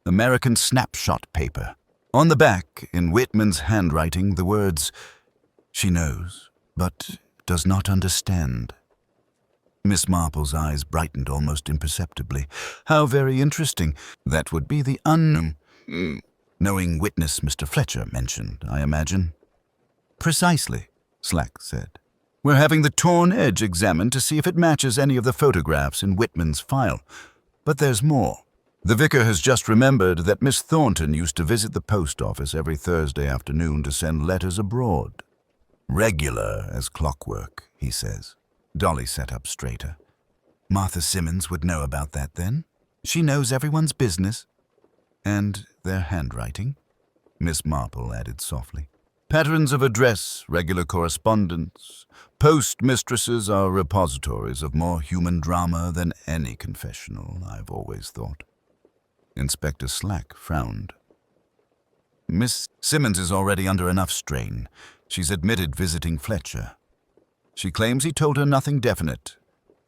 American snapshot paper. On the back, in Whitman's handwriting, the words, "She knows, but does not understand." Miss Marple's eyes brightened almost imperceptibly. How very interesting. That would be the knowing witness Mr. Fletcher mentioned, I imagine. Precisely, Slack said. We're having the torn edge examined to see if it matches any of the photographs in Whitman's file. But there's more. The vicar has just remembered that Miss Thornton used to visit the post office every Thursday afternoon to send letters abroad. Regular as clockwork, he says. Dolly sat up straighter. Martha Simmons would know about that then. She knows everyone's business. And their handwriting, Miss Marple added softly. Patterns of address, regular correspondence. Postmistresses are repositories of more human drama than any confessional, I've always thought. Inspector Slack frowned. Miss Simmons is already under enough strain. She's admitted visiting Fletcher. She claims he told her nothing definite,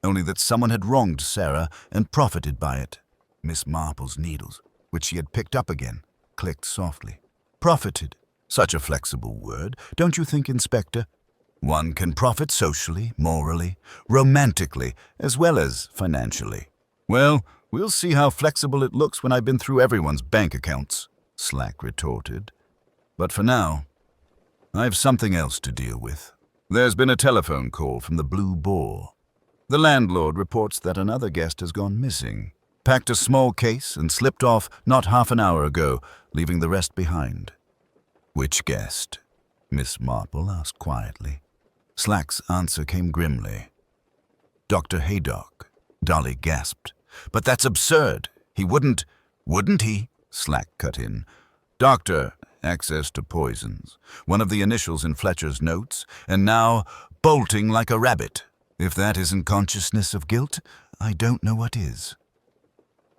only that someone had wronged Sarah and profited by it. Miss Marple's needles, which she had picked up again, clicked softly. Profited. Such a flexible word, don't you think, Inspector? One can profit socially, morally, romantically, as well as financially. Well, we'll see how flexible it looks when I've been through everyone's bank accounts, Slack retorted. But for now, I've something else to deal with. There's been a telephone call from the Blue Boar. The landlord reports that another guest has gone missing, packed a small case and slipped off not half an hour ago, leaving the rest behind. Which guest? Miss Marple asked quietly. Slack's answer came grimly. Dr. Haydock. Dolly gasped. But that's absurd. He wouldn't he? Slack cut in. Doctor, access to poisons, one of the initials in Fletcher's notes, and now bolting like a rabbit. If that isn't consciousness of guilt, I don't know what is.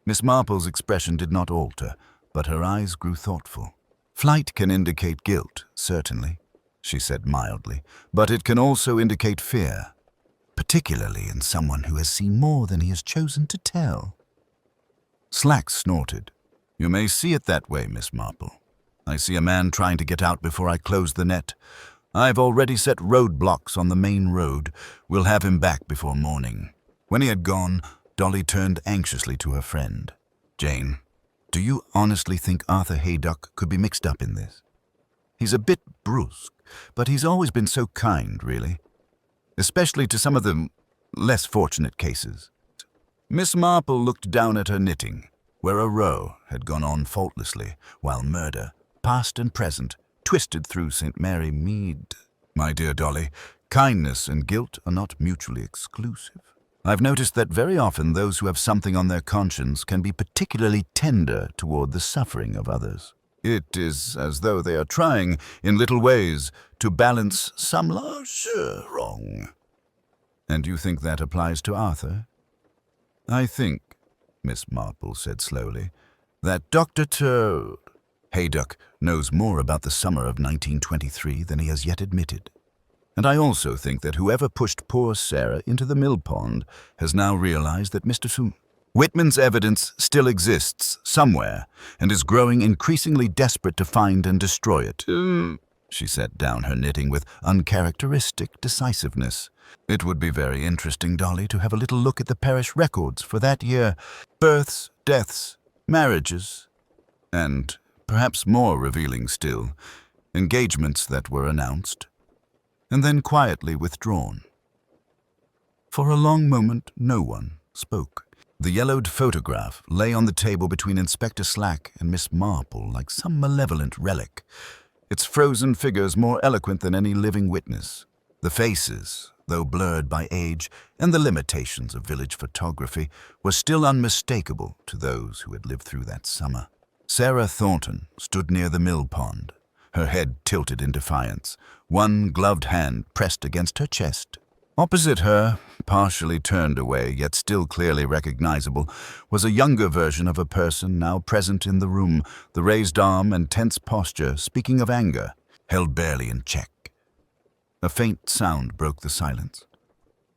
Miss Marple's expression did not alter, but her eyes grew thoughtful. Flight can indicate guilt, certainly, she said mildly, but it can also indicate fear, particularly in someone who has seen more than he has chosen to tell. Slack snorted. You may see it that way, Miss Marple. I see a man trying to get out before I close the net. I've already set roadblocks on the main road. We'll have him back before morning. When he had gone, Dolly turned anxiously to her friend. Jane, do you honestly think Arthur Haydock could be mixed up in this? He's a bit brusque, but he's always been so kind, really. Especially to some of the less fortunate cases. Miss Marple looked down at her knitting, where a row had gone on faultlessly, while murder, past and present, twisted through St. Mary Mead. My dear Dolly, kindness and guilt are not mutually exclusive. I've noticed that very often those who have something on their conscience can be particularly tender toward the suffering of others. It is as though they are trying, in little ways, to balance some larger wrong. And you think that applies to Arthur? I think, Miss Marple said slowly, that Dr. Haydock knows more about the summer of 1923 than he has yet admitted. And I also think that whoever pushed poor Sarah into the mill pond has now realized that Mr. Whitman's evidence still exists somewhere and is growing increasingly desperate to find and destroy it. She set down her knitting with uncharacteristic decisiveness. It would be very interesting, Dolly, to have a little look at the parish records for that year. Births, deaths, marriages, and perhaps more revealing still, engagements that were announced, and then quietly withdrawn. For a long moment, no one spoke. The yellowed photograph lay on the table between Inspector Slack and Miss Marple like some malevolent relic, its frozen figures more eloquent than any living witness. The faces, though blurred by age and the limitations of village photography, were still unmistakable to those who had lived through that summer. Sarah Thornton stood near the mill pond, her head tilted in defiance, one gloved hand pressed against her chest. Opposite her, partially turned away yet still clearly recognizable, was a younger version of a person now present in the room, the raised arm and tense posture speaking of anger, held barely in check. A faint sound broke the silence,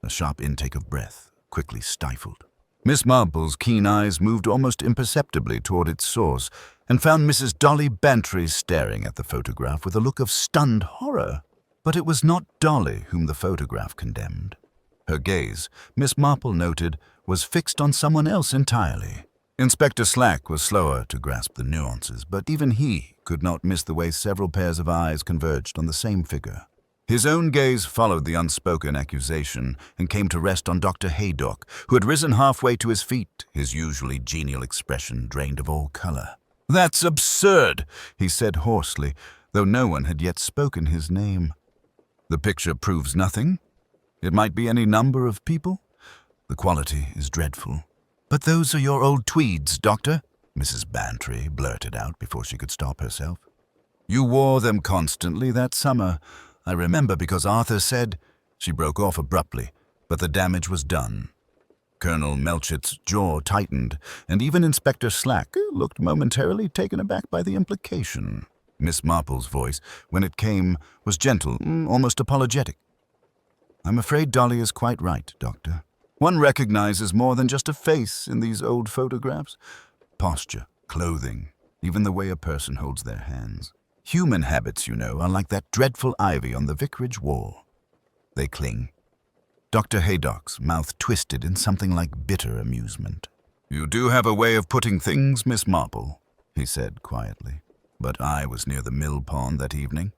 a sharp intake of breath, quickly stifled. Miss Marple's keen eyes moved almost imperceptibly toward its source and found Mrs. Dolly Bantry staring at the photograph with a look of stunned horror. But it was not Dolly whom the photograph condemned. Her gaze, Miss Marple noted, was fixed on someone else entirely. Inspector Slack was slower to grasp the nuances, but even he could not miss the way several pairs of eyes converged on the same figure. His own gaze followed the unspoken accusation and came to rest on Dr. Haydock, who had risen halfway to his feet, his usually genial expression drained of all color. "That's absurd," he said hoarsely, though no one had yet spoken his name. "The picture proves nothing. It might be any number of people. The quality is dreadful." "But those are your old tweeds, Doctor," Mrs. Bantry blurted out before she could stop herself. "You wore them constantly that summer. I remember because Arthur said—" She broke off abruptly, but the damage was done. Colonel Melchett's jaw tightened, and even Inspector Slack looked momentarily taken aback by the implication. Miss Marple's voice, when it came, was gentle, almost apologetic. "I'm afraid Dolly is quite right, Doctor. One recognizes more than just a face in these old photographs. Posture, clothing, even the way a person holds their hands. Human habits, you know, are like that dreadful ivy on the vicarage wall. They cling." Dr. Haydock's mouth twisted in something like bitter amusement. "You do have a way of putting things, Miss Marple," he said quietly. "But I was near the mill pond that evening.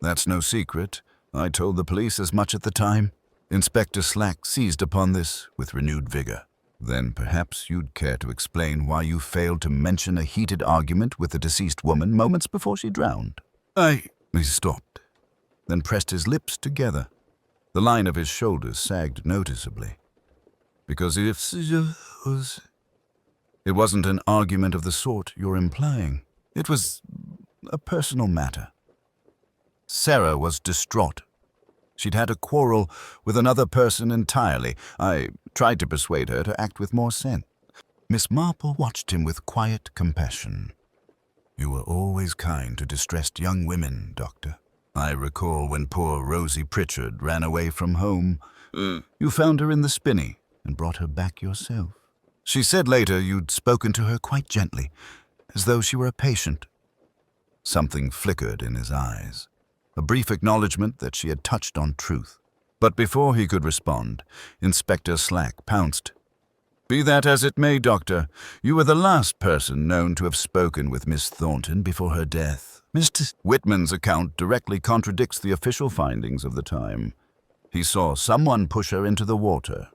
That's no secret. I told the police as much at the time." Inspector Slack seized upon this with renewed vigor. "Then perhaps you'd care to explain why you failed to mention a heated argument with the deceased woman moments before she drowned." He stopped, then pressed his lips together. The line of his shoulders sagged noticeably. "Because it wasn't an argument of the sort you're implying. It was a personal matter." Sarah was distraught. She'd had a quarrel with another person entirely. I tried to persuade her to act with more sense. Miss Marple watched him with quiet compassion. "You were always kind to distressed young women, Doctor. I recall when poor Rosie Pritchard ran away from home. You found her in the spinney and brought her back yourself. She said later you'd spoken to her quite gently, as though she were a patient." Something flickered in his eyes, a brief acknowledgement that she had touched on truth. But before he could respond, Inspector Slack pounced. "Be that as it may, Doctor, you were the last person known to have spoken with Miss Thornton before her death. Mr. Whitman's account directly contradicts the official findings of the time. He saw someone push her into the water.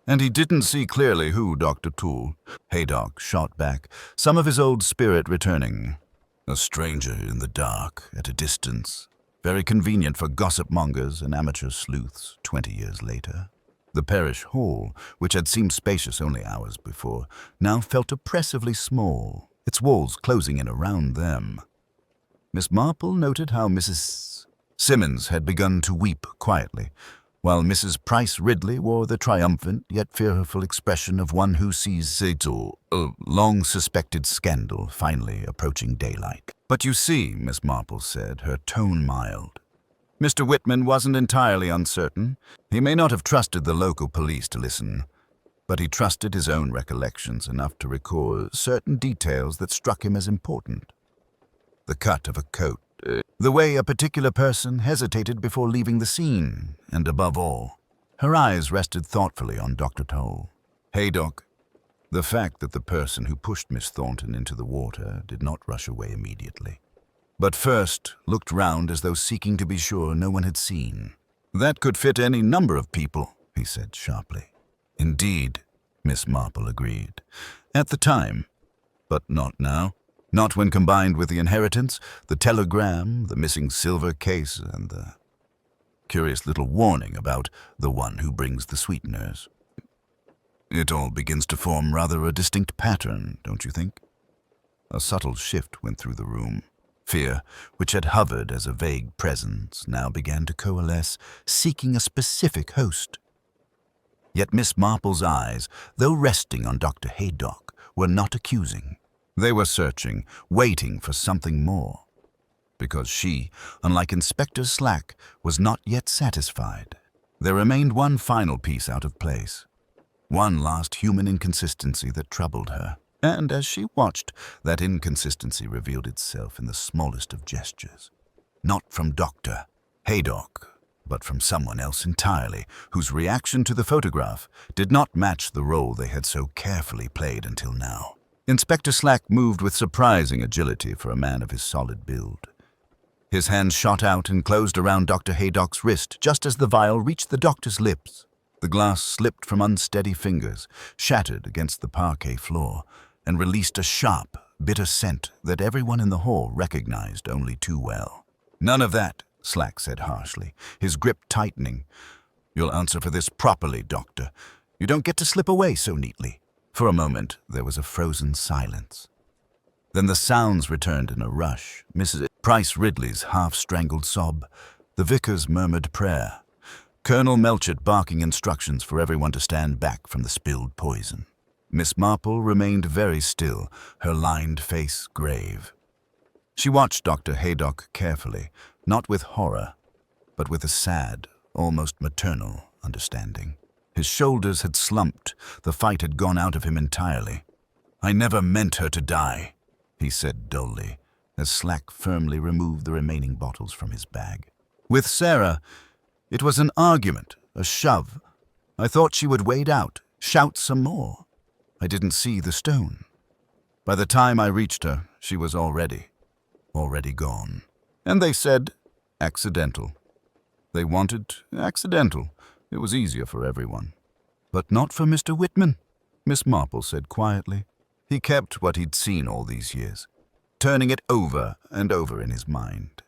And he didn't see clearly who, Dr. Toole." Haydock shot back, some of his old spirit returning. "A stranger in the dark, at a distance. Very convenient for gossip-mongers and amateur sleuths 20 years later." The parish hall, which had seemed spacious only hours before, now felt oppressively small, its walls closing in around them. Miss Marple noted how Mrs. Simmons had begun to weep quietly, while Mrs. Price Ridley wore the triumphant yet fearful expression of one who sees a long-suspected scandal finally approaching daylight. "But you see," Miss Marple said, her tone mild, "Mr. Whitman wasn't entirely uncertain. He may not have trusted the local police to listen, but he trusted his own recollections enough to recall certain details that struck him as important. The cut of a coat, the way a particular person hesitated before leaving the scene, and above all," her eyes rested thoughtfully on Dr. Toll, "Haydock, the fact that the person who pushed Miss Thornton into the water did not rush away immediately. but first looked round as though seeking to be sure no one had seen. "That could fit any number of people," he said sharply. "Indeed," Miss Marple agreed. "At the time, but not now. Not when combined with the inheritance, the telegram, the missing silver case, and the curious little warning about the one who brings the sweeteners. It all begins to form rather a distinct pattern, don't you think?" A subtle shift went through the room. Fear, which had hovered as a vague presence, now began to coalesce, seeking a specific host. Yet Miss Marple's eyes, though resting on Dr. Haydock, were not accusing. They were searching, waiting for something more. Because she, unlike Inspector Slack, was not yet satisfied. There remained one final piece out of place. One last human inconsistency that troubled her. And as she watched, that inconsistency revealed itself in the smallest of gestures. Not from Dr. Haydock, but from someone else entirely, whose reaction to the photograph did not match the role they had so carefully played until now. Inspector Slack moved with surprising agility for a man of his solid build. His hand shot out and closed around Dr. Haydock's wrist just as the vial reached the doctor's lips. The glass slipped from unsteady fingers, shattered against the parquet floor, and released a sharp, bitter scent that everyone in the hall recognized only too well. "None of that," Slack said harshly, his grip tightening. "You'll answer for this properly, Doctor. You don't get to slip away so neatly." For a moment, there was a frozen silence. Then the sounds returned in a rush. Mrs. Price Ridley's half-strangled sob, the vicar's murmured prayer, Colonel Melchett barking instructions for everyone to stand back from the spilled poison. Miss Marple remained very still, her lined face grave. She watched Dr. Haydock carefully, not with horror, but with a sad, almost maternal understanding. His shoulders had slumped, the fight had gone out of him entirely. "I never meant her to die," he said dully, as Slack firmly removed the remaining bottles from his bag. "With Sarah, it was an argument, a shove. I thought she would wade out, shout some more. I didn't see the stone. By the time I reached her, she was already gone. And they said, accidental. They wanted accidental. It was easier for everyone. But not for Mr. Whitman," Miss Marple said quietly. "He kept what he'd seen all these years, turning it over and over in his mind.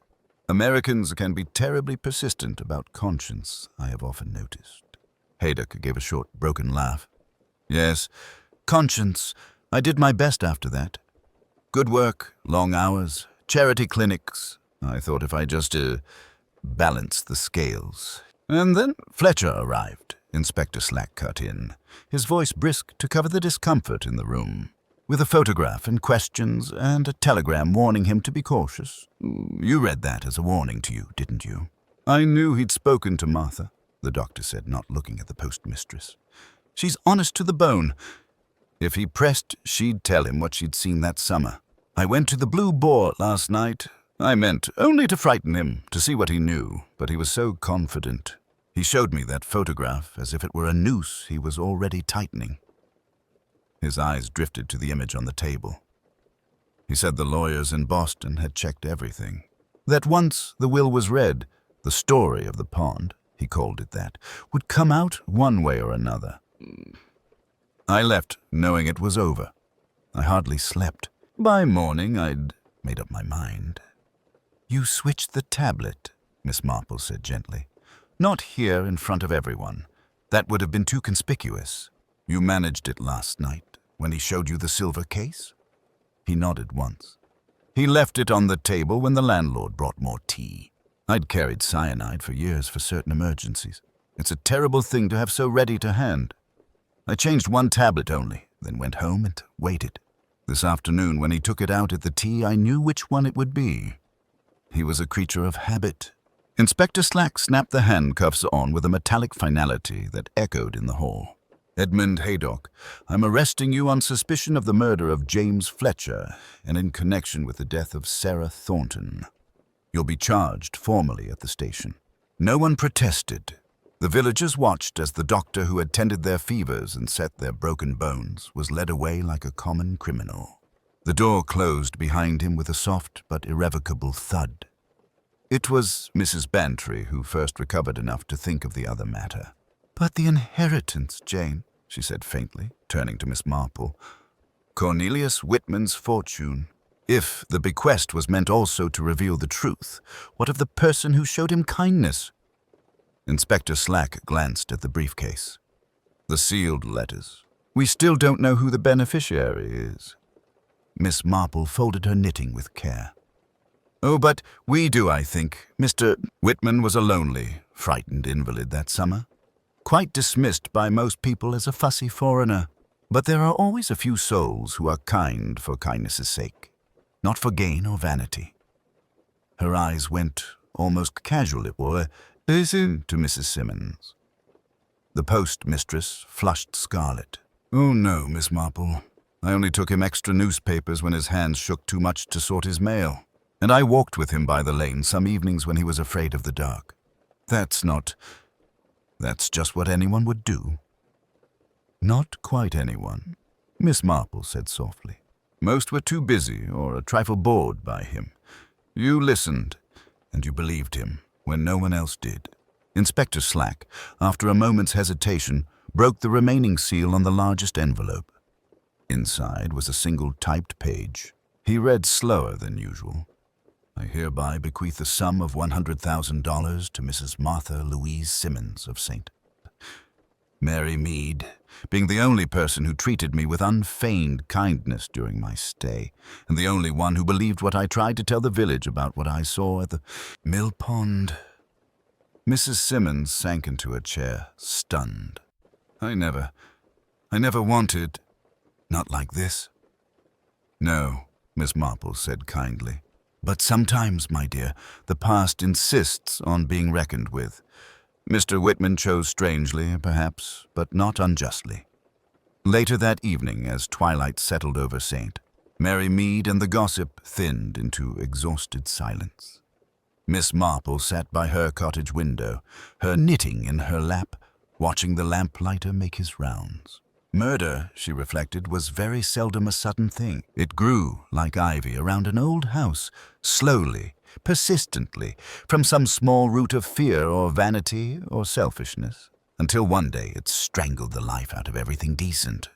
Americans can be terribly persistent about conscience, I have often noticed." Haydock gave a short, broken laugh. "Yes, conscience. I did my best after that. Good work, long hours, charity clinics. I thought if I just balanced the scales. And then Fletcher arrived," Inspector Slack cut in, his voice brisk to cover the discomfort in the room, with a photograph and questions and a telegram warning him to be cautious. "You read that as a warning to you, didn't you?" "I knew he'd spoken to Martha," the doctor said, not looking at the postmistress. "She's honest to the bone. If he pressed, she'd tell him what she'd seen that summer. I went to the Blue Boar last night. I meant only to frighten him, to see what he knew, but he was so confident. He showed me that photograph as if it were a noose he was already tightening." His eyes drifted to the image on the table. He said the lawyers in Boston had checked everything. That once the will was read, the story of the pond, he called it that, would come out one way or another. I left knowing it was over. I hardly slept. By morning, I'd made up my mind. "You switched the tablet," Miss Marple said gently. "Not here in front of everyone. That would have been too conspicuous. You managed it last night, when he showed you the silver case?" He nodded once. "He left it on the table when the landlord brought more tea. I'd carried cyanide for years for certain emergencies. It's a terrible thing to have so ready to hand. I changed one tablet only, then went home and waited. This afternoon, when he took it out at the tea, I knew which one it would be. He was a creature of habit." Inspector Slack snapped the handcuffs on with a metallic finality that echoed in the hall. "Edmund Haydock, I'm arresting you on suspicion of the murder of James Fletcher and in connection with the death of Sarah Thornton. You'll be charged formally at the station." No one protested. The villagers watched as the doctor who had tended their fevers and set their broken bones was led away like a common criminal. The door closed behind him with a soft but irrevocable thud. It was Mrs. Bantry who first recovered enough to think of the other matter. "But the inheritance, Jane," she said faintly, turning to Miss Marple. "Cornelius Whitman's fortune. If the bequest was meant also to reveal the truth, what of the person who showed him kindness?" Inspector Slack glanced at the briefcase. "The sealed letters. We still don't know who the beneficiary is." Miss Marple folded her knitting with care. "Oh, but we do, I think. Mr. Whitman was a lonely, frightened invalid that summer. Quite dismissed by most people as a fussy foreigner. But there are always a few souls who are kind for kindness' sake, not for gain or vanity." Her eyes went, almost casual it were, to Mrs. Simmons. The postmistress flushed scarlet. "Oh no, Miss Marple. I only took him extra newspapers when his hands shook too much to sort his mail. And I walked with him by the lane some evenings when he was afraid of the dark. That's just what anyone would do." "Not quite anyone," Miss Marple said softly. "Most were too busy or a trifle bored by him. You listened, and you believed him, when no one else did." Inspector Slack, after a moment's hesitation, broke the remaining seal on the largest envelope. Inside was a single typed page. He read slower than usual. "I hereby bequeath a sum of $100,000 to Mrs. Martha Louise Simmons of St. Mary Mead, being the only person who treated me with unfeigned kindness during my stay, and the only one who believed what I tried to tell the village about what I saw at the mill pond." Mrs. Simmons sank into a chair, stunned. I never wanted, not like this." "No," Miss Marple said kindly. "But sometimes, my dear, the past insists on being reckoned with. Mr. Whitman chose strangely, perhaps, but not unjustly." Later that evening, as twilight settled over St. Mary Mead and the gossip thinned into exhausted silence. Miss Marple sat by her cottage window, her knitting in her lap, watching the lamplighter make his rounds. Murder, she reflected, was very seldom a sudden thing. It grew, like ivy, around an old house, slowly, persistently, from some small root of fear or vanity or selfishness, until one day it strangled the life out of everything decent.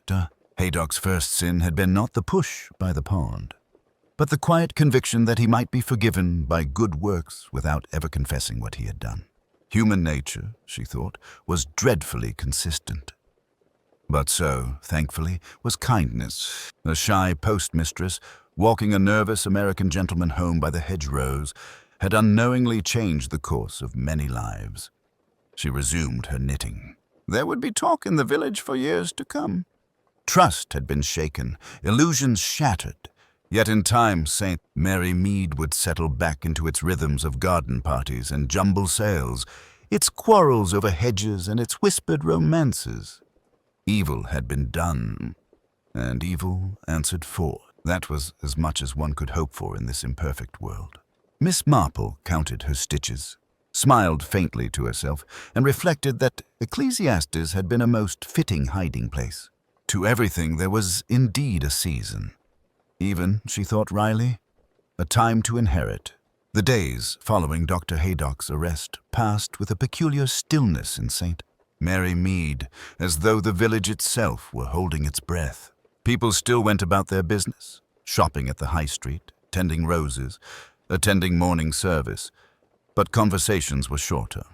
Haydock's first sin had been not the push by the pond, but the quiet conviction that he might be forgiven by good works without ever confessing what he had done. Human nature, she thought, was dreadfully consistent. But so, thankfully, was kindness. A shy postmistress, walking a nervous American gentleman home by the hedgerows, had unknowingly changed the course of many lives. She resumed her knitting. There would be talk in the village for years to come. Trust had been shaken, illusions shattered. Yet in time, St. Mary Mead would settle back into its rhythms of garden parties and jumble sales, its quarrels over hedges and its whispered romances. Evil had been done, and evil answered for. That was as much as one could hope for in this imperfect world. Miss Marple counted her stitches, smiled faintly to herself, and reflected that Ecclesiastes had been a most fitting hiding place. To everything there was indeed a season. Even, she thought wryly, a time to inherit. The days following Dr. Haydock's arrest passed with a peculiar stillness in St. Mary Mead, as though the village itself were holding its breath. People still went about their business, shopping at the high street, tending roses, attending morning service, but conversations were shorter,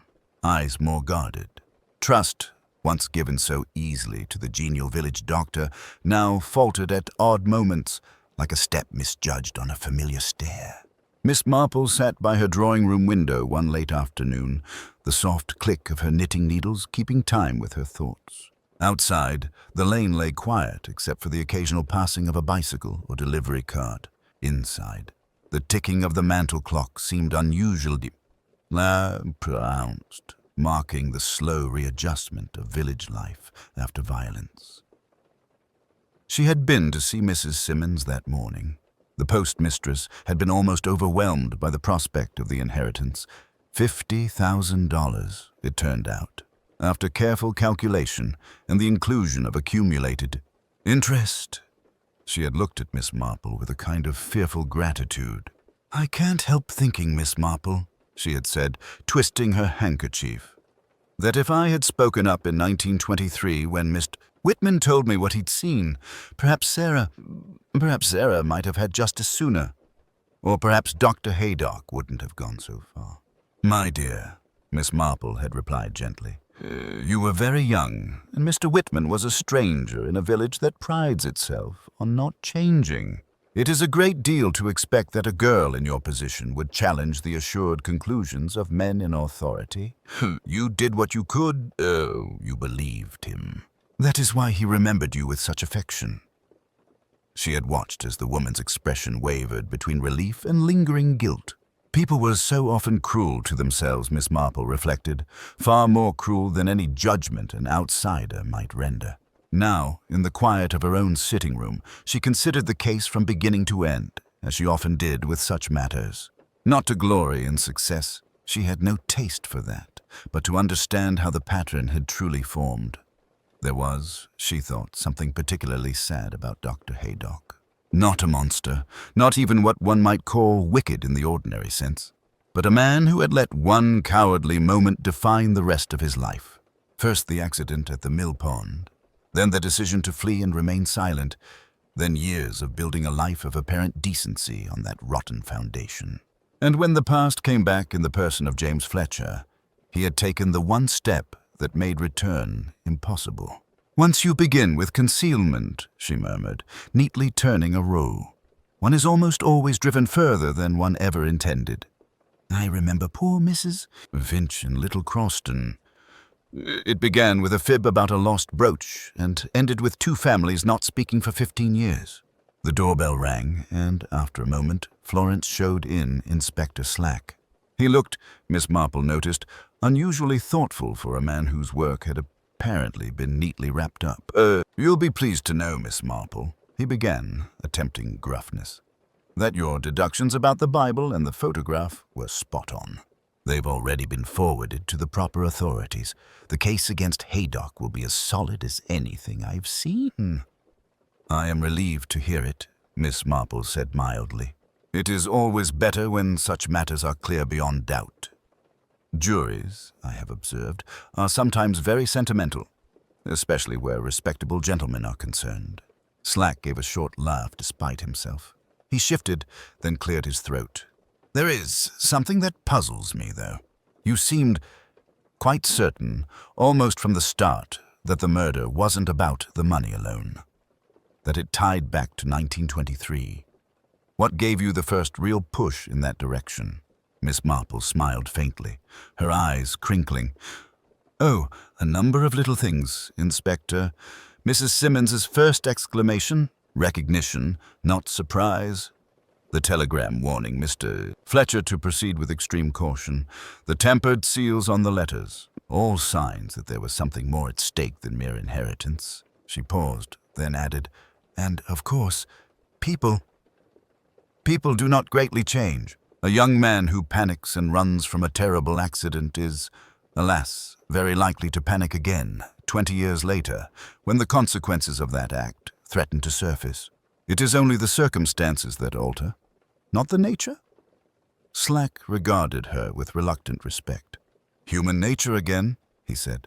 eyes more guarded. Trust, once given so easily to the genial village doctor, now faltered at odd moments, like a step misjudged on a familiar stair. Miss Marple sat by her drawing-room window one late afternoon, the soft click of her knitting needles keeping time with her thoughts. Outside, the lane lay quiet except for the occasional passing of a bicycle or delivery cart. Inside, the ticking of the mantel clock seemed unusually pronounced, marking the slow readjustment of village life after violence. She had been to see Mrs. Simmons that morning. The postmistress had been almost overwhelmed by the prospect of the inheritance. $50,000, it turned out, after careful calculation and the inclusion of accumulated interest. She had looked at Miss Marple with a kind of fearful gratitude. "I can't help thinking, Miss Marple," she had said, twisting her handkerchief, "that if I had spoken up in 1923 when Mr. Whitman told me what he'd seen, perhaps Sarah might have had justice sooner. Or perhaps Dr. Haydock wouldn't have gone so far." "My dear," Miss Marple had replied gently, "you were very young, and Mr. Whitman was a stranger in a village that prides itself on not changing. It is a great deal to expect that a girl in your position would challenge the assured conclusions of men in authority. You did what you could. You believed him. That is why he remembered you with such affection." She had watched as the woman's expression wavered between relief and lingering guilt. People were so often cruel to themselves, Miss Marple reflected, far more cruel than any judgment an outsider might render. Now, in the quiet of her own sitting room, she considered the case from beginning to end, as she often did with such matters. Not to glory in success, she had no taste for that, but to understand how the pattern had truly formed. There was, she thought, something particularly sad about Dr. Haydock. Not a monster, not even what one might call wicked in the ordinary sense, but a man who had let one cowardly moment define the rest of his life. First the accident at the mill pond, then the decision to flee and remain silent, then years of building a life of apparent decency on that rotten foundation. And when the past came back in the person of James Fletcher, he had taken the one step that made return impossible. "Once you begin with concealment," she murmured, neatly turning a row, "one is almost always driven further than one ever intended. I remember poor Mrs. Finch in Little Croston. It began with a fib about a lost brooch and ended with two families not speaking for 15 years. The doorbell rang, and after a moment, Florence showed in Inspector Slack. He looked, Miss Marple noticed, unusually thoughtful for a man whose work had apparently been neatly wrapped up. "You'll be pleased to know, Miss Marple," he began, attempting gruffness, "that your deductions about the Bible and the photograph were spot on. They've already been forwarded to the proper authorities. The case against Haydock will be as solid as anything I've seen." "I am relieved to hear it," Miss Marple said mildly. "It is always better when such matters are clear beyond doubt. Juries, I have observed, are sometimes very sentimental, especially where respectable gentlemen are concerned." Slack gave a short laugh despite himself. He shifted, then cleared his throat. "There is something that puzzles me, though. You seemed quite certain, almost from the start, that the murder wasn't about the money alone, that it tied back to 1923. What gave you the first real push in that direction?" Miss Marple smiled faintly, her eyes crinkling. "Oh, a number of little things, Inspector. Mrs. Simmons's first exclamation, recognition, not surprise. The telegram warning Mr. Fletcher to proceed with extreme caution. The tempered seals on the letters. All signs that there was something more at stake than mere inheritance." She paused, then added, "And, of course, people do not greatly change. A young man who panics and runs from a terrible accident is, alas, very likely to panic again 20 years later, when the consequences of that act threaten to surface. It is only the circumstances that alter, not the nature." Slack regarded her with reluctant respect. "Human nature again," he said.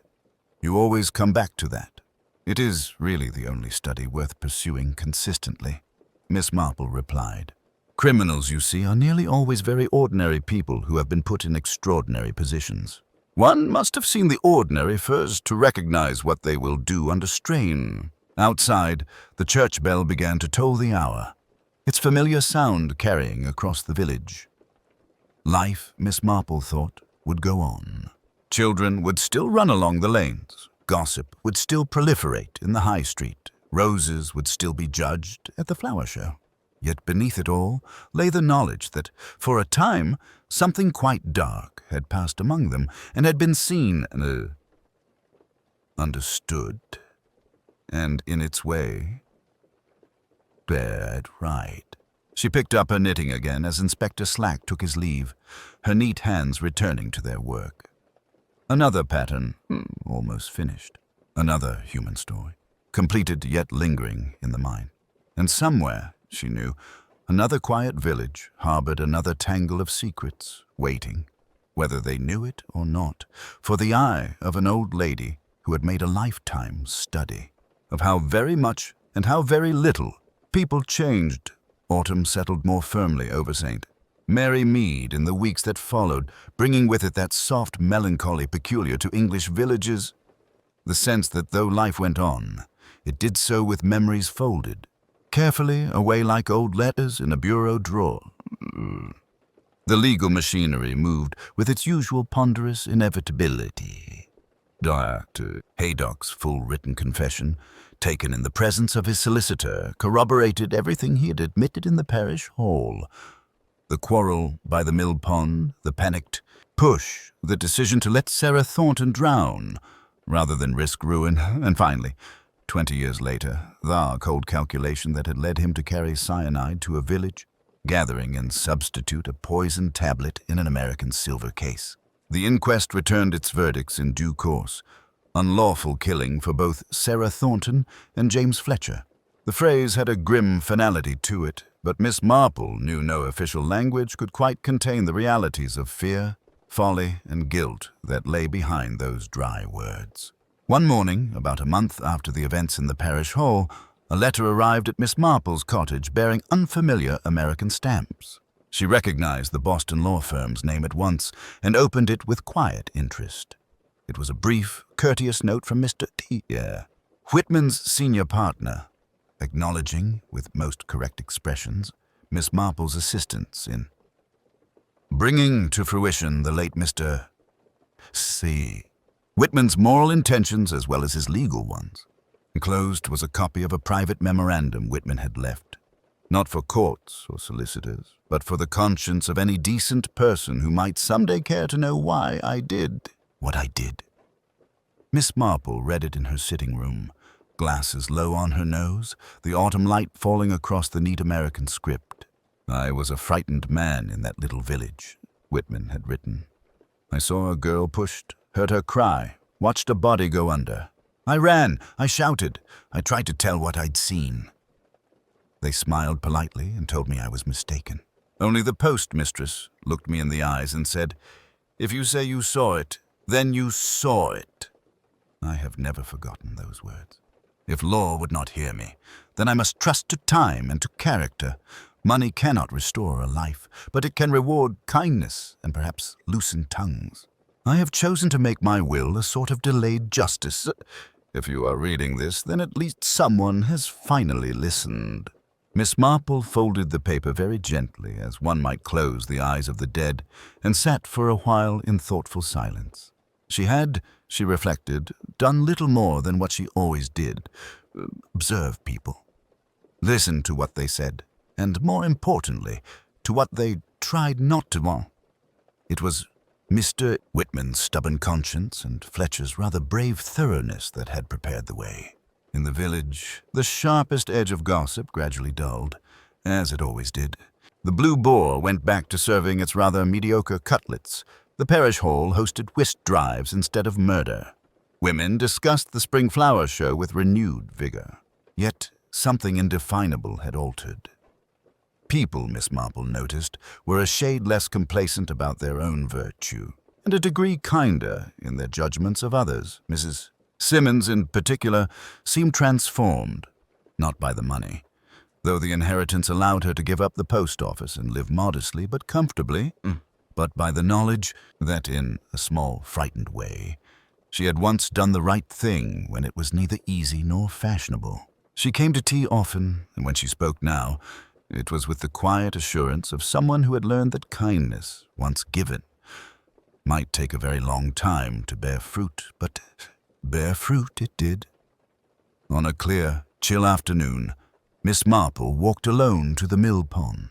"You always come back to that. It is really the only study worth pursuing consistently." Miss Marple replied. "Criminals, you see, are nearly always very ordinary people who have been put in extraordinary positions. One must have seen the ordinary first to recognize what they will do under strain." Outside, the church bell began to toll the hour, its familiar sound carrying across the village. Life, Miss Marple thought, would go on. Children would still run along the lanes. Gossip would still proliferate in the high street. Roses would still be judged at the flower show. Yet beneath it all lay the knowledge that, for a time, something quite dark had passed among them and had been seen and understood, and in its way, bared right. She picked up her knitting again as Inspector Slack took his leave, her neat hands returning to their work. Another pattern, almost finished. Another human story, completed yet lingering in the mind. And somewhere, she knew, another quiet village harbored another tangle of secrets, waiting, whether they knew it or not, for the eye of an old lady who had made a lifetime study of how very much and how very little people changed. Autumn settled more firmly over St. Mary Mead in the weeks that followed, bringing with it that soft melancholy peculiar to English villages, the sense that though life went on, it did so with memories folded carefully away like old letters in a bureau drawer. The legal machinery moved with its usual ponderous inevitability. Dr. Haydock's full written confession, taken in the presence of his solicitor, corroborated everything he had admitted in the parish hall. The quarrel by the mill pond, the panicked push, the decision to let Sarah Thornton drown rather than risk ruin, and finally, 20 years later, the cold calculation that had led him to carry cyanide to a village, gathering and substitute a poison tablet in an American silver case. The inquest returned its verdicts in due course. Unlawful killing for both Sarah Thornton and James Fletcher. The phrase had a grim finality to it, but Miss Marple knew no official language could quite contain the realities of fear, folly, and guilt that lay behind those dry words. One morning, about a month after the events in the parish hall, a letter arrived at Miss Marple's cottage bearing unfamiliar American stamps. She recognized the Boston law firm's name at once and opened it with quiet interest. It was a brief, courteous note from Mr. T. Whitman's senior partner, acknowledging, with most correct expressions, Miss Marple's assistance in bringing to fruition the late Mr. C. Whitman's moral intentions as well as his legal ones. Enclosed was a copy of a private memorandum Whitman had left, not for courts or solicitors, but for the conscience of any decent person who might someday care to know why I did what I did. Miss Marple read it in her sitting room, glasses low on her nose, the autumn light falling across the neat American script. I was a frightened man in that little village, Whitman had written. I saw a girl pushed, heard her cry, watched a body go under. I ran, I shouted, I tried to tell what I'd seen. They smiled politely and told me I was mistaken. Only the postmistress looked me in the eyes and said, "If you say you saw it, then you saw it." I have never forgotten those words. If law would not hear me, then I must trust to time and to character. Money cannot restore a life, but it can reward kindness and perhaps loosen tongues. I have chosen to make my will a sort of delayed justice. If you are reading this, then at least someone has finally listened. Miss Marple folded the paper very gently, as one might close the eyes of the dead, and sat for a while in thoughtful silence. She had, she reflected, done little more than what she always did, observe people, listen to what they said, and more importantly, to what they tried not to want. It was Mr. Whitman's stubborn conscience and Fletcher's rather brave thoroughness that had prepared the way. In the village, the sharpest edge of gossip gradually dulled, as it always did. The Blue Boar went back to serving its rather mediocre cutlets. The parish hall hosted whist drives instead of murder. Women discussed the spring flower show with renewed vigor. Yet something indefinable had altered. People, Miss Marple noticed, were a shade less complacent about their own virtue, and a degree kinder in their judgments of others. Mrs. Simmons, in particular, seemed transformed, not by the money, though the inheritance allowed her to give up the post office and live modestly but comfortably, but by the knowledge that, in a small, frightened way, she had once done the right thing when it was neither easy nor fashionable. She came to tea often, and when she spoke now, it was with the quiet assurance of someone who had learned that kindness, once given, might take a very long time to bear fruit, but bear fruit it did. On a clear, chill afternoon, Miss Marple walked alone to the mill pond.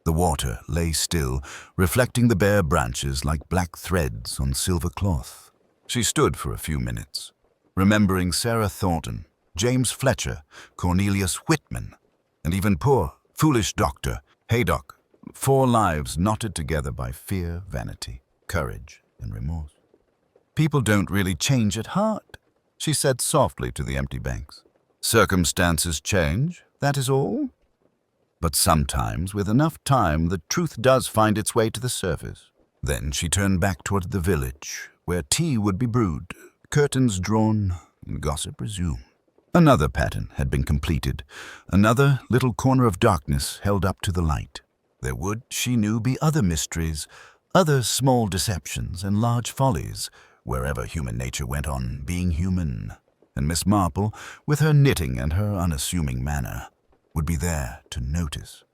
The water lay still, reflecting the bare branches like black threads on silver cloth. She stood for a few minutes, remembering Sarah Thornton, James Fletcher, Cornelius Whitman, and even poor, foolish Dr. Haydock, 4 lives knotted together by fear, vanity, courage, and remorse. "People don't really change at heart," she said softly to the empty banks. "Circumstances change, That is all? But sometimes, with enough time, the truth does find its way to the surface. Then she turned back toward the village, where tea would be brewed, curtains drawn, and gossip resumed. Another pattern had been completed, another little corner of darkness held up to the light. There would, she knew, be other mysteries, other small deceptions and large follies, wherever human nature went on being human. And Miss Marple, with her knitting and her unassuming manner, would be there to notice.